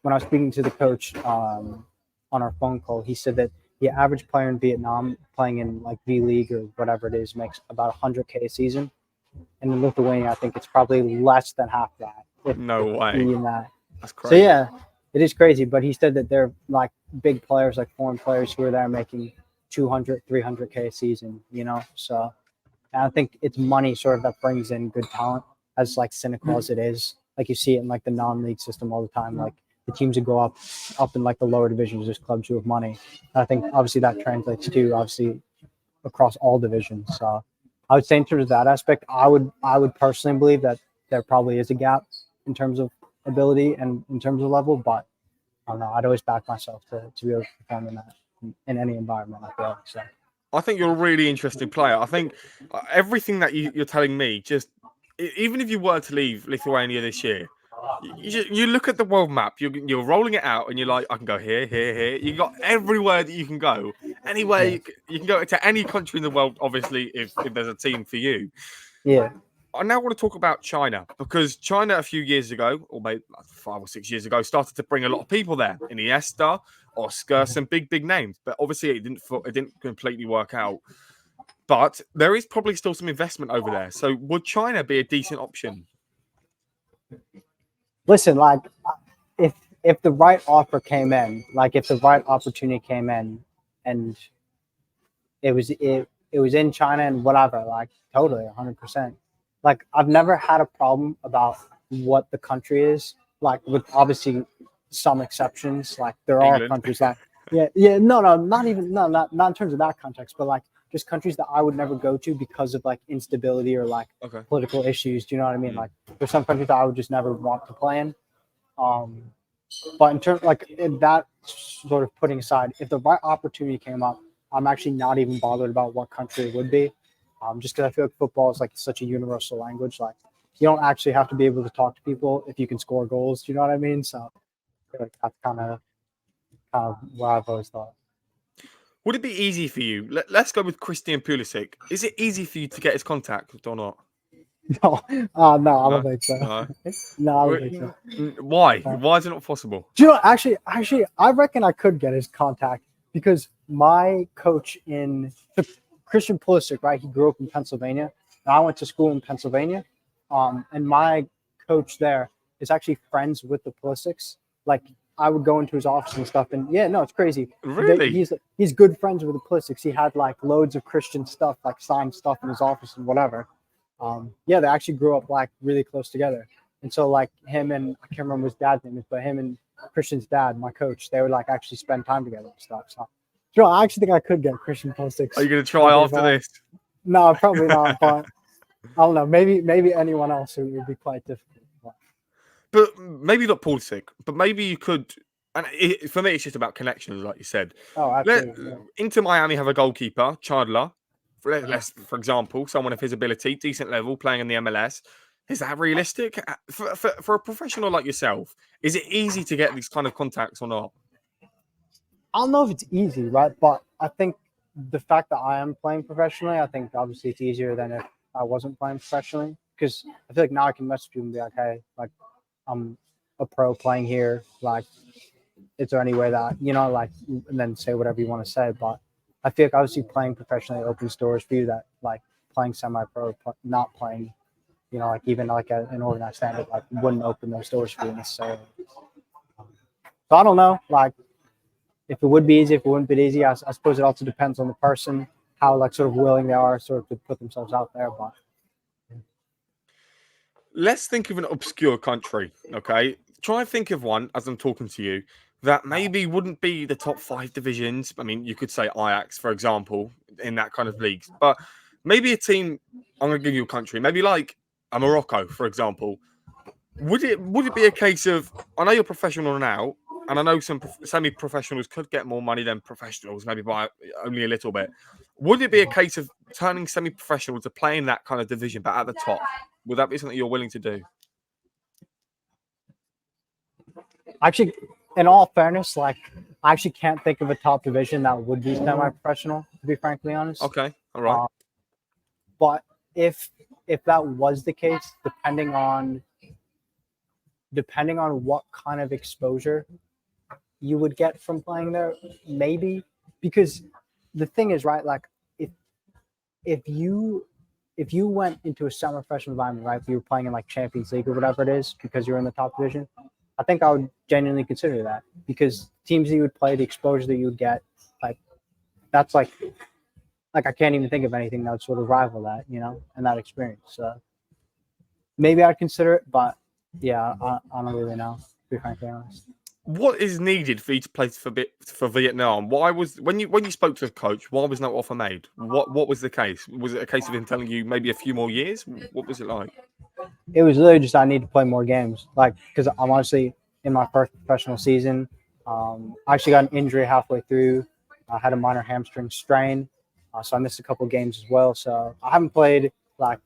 when I was speaking to the coach on our phone call, he said that the average player in Vietnam playing in like V League or whatever it is makes about 100K a season. And in Lithuania, I think it's probably less than half that. No way. Even that. That's So crazy. yeah, it is crazy. But he said that they're like big players, like foreign players who are there making 200, 300K a season, So and I think it's money sort of that brings in good talent, as like cynical as it is. Like you see it in like the non-league system all the time. Like the teams who go up in like the lower divisions, there's clubs who have money. And I think obviously that translates to obviously across all divisions. So I would say in terms of that aspect, I would personally believe that there probably is a gap in terms of ability and in terms of level, but I don't know. I'd always back myself to be able to perform in that in any environment. I feel like. So. I think you're a really interesting player. I think everything that you're telling me, just even if you were to leave Lithuania this year, you look at the world map, you're rolling it out, and you're like, I can go here, here, here. You got everywhere that you can go. Anywhere Yeah. you can go to any country in the world. Obviously, if there's a team for you. Yeah. I now want to talk about China, because China a few years ago, or maybe 5 or 6 years ago, started to bring a lot of people there. Iniesta, Oscar, some big names. But obviously, it didn't completely work out. But there is probably still some investment over there. So would China be a decent option? Listen, like if the right offer came in, like if the right opportunity came in, and it was in China and whatever, like totally 100%. Like I've never had a problem about what the country is, like with obviously some exceptions. Like there are England. countries that no, not even not in terms of that context, but like just countries that I would never go to because of like instability or like Okay. political issues. Do you know what I mean? Like there's some countries that I would just never want to play in. But in terms like in that sort of putting aside, if the right opportunity came up, I'm actually not even bothered about what country it would be. Just because I feel like football is like such a universal language. Like you don't actually have to be able to talk to people if you can score goals. Do you know what I mean? So I feel like that's kind of what I've always thought. Would it be easy for you? Let's go with Christian Pulisic. Is it easy for you to get his contact or not? No, no, I don't think so. No. No, I don't think so. Why? Why is it not possible? Do you know? Actually, I reckon I could get his contact because my coach in Christian Pulisic, right? He grew up in Pennsylvania, and I went to school in Pennsylvania. And my coach there is actually friends with the Pulisics. Like I would go into his office and stuff, and yeah, no, it's crazy. Really? He's good friends with the Pulisics. He had like loads of Christian stuff, like signed stuff in his office and whatever. Yeah, they actually grew up like really close together. And so like him and I can't remember what his dad's name is, but him and Christian's dad, my coach, they would like actually spend time together and stuff. So, Joe, I actually think I could get Christian Pulisic. Are you going to try after this? No, probably not. But I don't know. Maybe anyone else, it would be quite difficult. But maybe not Pulisic. But maybe you could. And for me, it's just about connections, like you said. Oh, absolutely. Inter Miami have a goalkeeper, Chandler. For example, someone of his ability, decent level, playing in the MLS. Is that realistic for a professional like yourself? Is it easy to get these kind of contacts or not? I don't know if it's easy, right? But I think the fact that I am playing professionally, I think obviously it's easier than if I wasn't playing professionally. Because I feel like now I can message people and be like, hey, like I'm a pro playing here. Like, is there any way that, like, and then say whatever you want to say. But I feel like obviously playing professionally opens doors for you that like playing semi-pro, not playing, like even like an organized standard, like wouldn't open those doors for you necessarily. So I don't know, like if it would be easy, if it wouldn't be easy. I suppose it also depends on the person, how like sort of willing they are sort of to put themselves out there. But let's think of an obscure country, okay? Try and think of one as I'm talking to you that maybe wouldn't be the top 5 divisions. I mean, you could say Ajax, for example, in that kind of leagues, but maybe a team. I'm going to give you a country, maybe like a Morocco, for example. Would it be a case of, I know you're professional now, and I know some semi-professionals could get more money than professionals, maybe by only a little bit. Would it be a case of turning semi-professional to play in that kind of division, but at the top? Would that be something you're willing to do? actually, in all fairness, like I actually can't think of a top division that would be semi-professional, to be frankly honest. Okay, all right. But if that was the case, depending on what kind of exposure you would get from playing there, maybe, because the thing is, right, like if you if you went into a semi-professional environment, right, if you were playing in like Champions League or whatever it is, because you're in the top division, I think I would genuinely consider that because teams that you would play, the exposure that you would get, like that's like I can't even think of anything that would sort of rival that, and that experience. So maybe I'd consider it, but yeah, I don't really know, to be frankly honest. What is needed for you to play for Vietnam? Why was when you spoke to the coach? Why was no offer made? What was the case? Was it a case of him telling you maybe a few more years? What was it like? It was literally just I need to play more games, like because I'm honestly in my first professional season. I actually got an injury halfway through. I had a minor hamstring strain, so I missed a couple games as well. So I haven't played like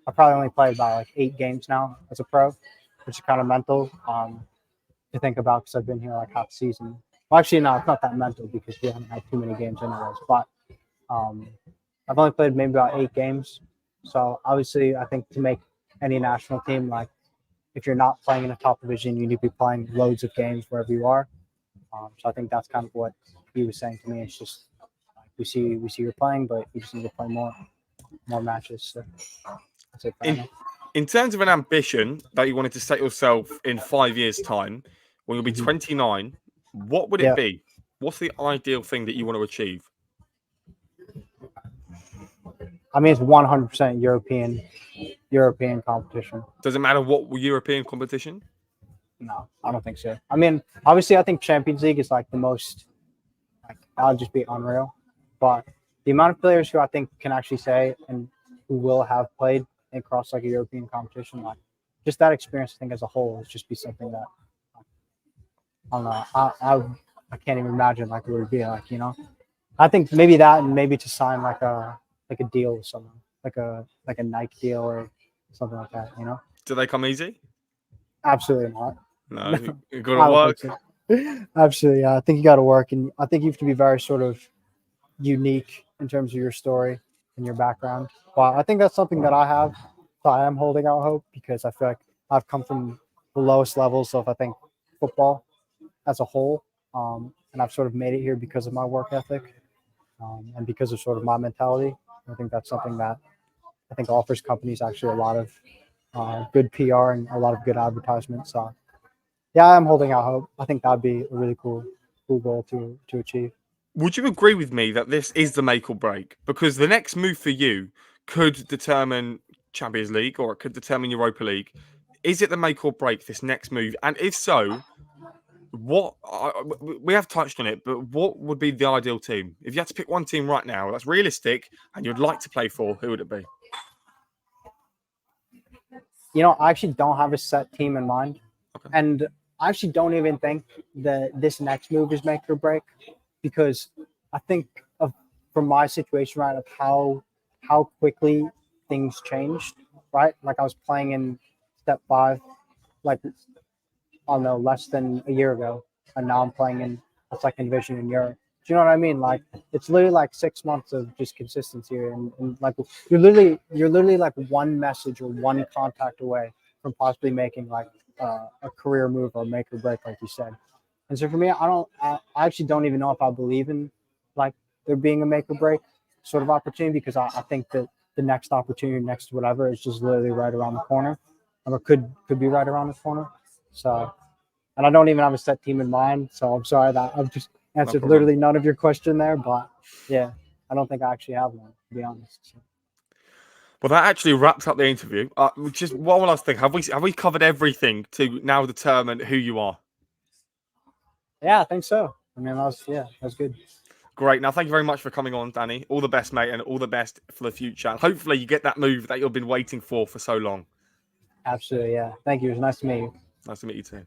I probably only played about like 8 games now as a pro, which is kind of mental to think about because I've been here like half the season. Well, actually, no, it's not that mental because we haven't had too many games anyways. But I've only played maybe about 8 games. So obviously, I think to make any national team, like if you're not playing in a top division, you need to be playing loads of games wherever you are. So I think that's kind of what he was saying to me. It's just like, we see you're playing, but you just need to play more matches. So that's it for now. In terms of an ambition that you wanted to set yourself in 5 years' time, when you'll be 29, what would it Yeah. be? What's the ideal thing that you want to achieve? I mean, it's 100% European competition. Does it matter what European competition? No, I don't think so. I mean, obviously, I think Champions League is like the most. Like, that'll just be unreal. But the amount of players who I think can actually say and who will have played across like a European competition, like just that experience, I think as a whole, is just be something that I don't know. I can't even imagine like it would be like. I think maybe that and maybe to sign like a deal with someone like a Nike deal or something like that. Do they come easy? Absolutely not. No, you I got to don't work. think so. Absolutely, yeah. I think you got to work, and I think you have to be very sort of unique in terms of your story and your background. But I think that's something that I have. So I am holding out hope because I feel like I've come from the lowest levels of I think football as a whole, and I've sort of made it here because of my work ethic and because of sort of my mentality. I think that's something that I think offers companies actually a lot of good PR and a lot of good advertisement. So yeah, I'm holding out hope. I think that'd be a really cool goal to achieve. Would you agree with me that this is the make or break? Because the next move for you could determine Champions League or it could determine Europa League. Is it the make or break, this next move? And if so, we have touched on it, but what would be the ideal team? If you had to pick one team right now that's realistic and you'd like to play for, who would it be? I actually don't have a set team in mind. Okay. And I actually don't even think that this next move is make or break because I think from my situation, right, of how quickly things changed, right? Like I was playing in step 5, like, I don't know, less than a year ago. And now I'm playing in a second division in Europe. Do you know what I mean? Like it's literally like 6 months of just consistency and like you're literally like one message or one contact away from possibly making like a career move or make or break, like you said. And so for me, I actually don't even know if I believe in like there being a make or break sort of opportunity because I think that the next opportunity, next whatever, is just literally right around the corner, or could be right around the corner. So, and I don't even have a set team in mind. So I'm sorry that I've just answered literally none of your question there, but yeah, I don't think I actually have one, to be honest. So. Well, that actually wraps up the interview. Just one last thing: have we covered everything to now determine who you are? Yeah, I think so. I mean, that was good. Great. Now, thank you very much for coming on, Danny. All the best, mate, and all the best for the future. And hopefully, you get that move that you've been waiting for so long. Absolutely, yeah. Thank you. It was nice to meet you. Nice to meet you too.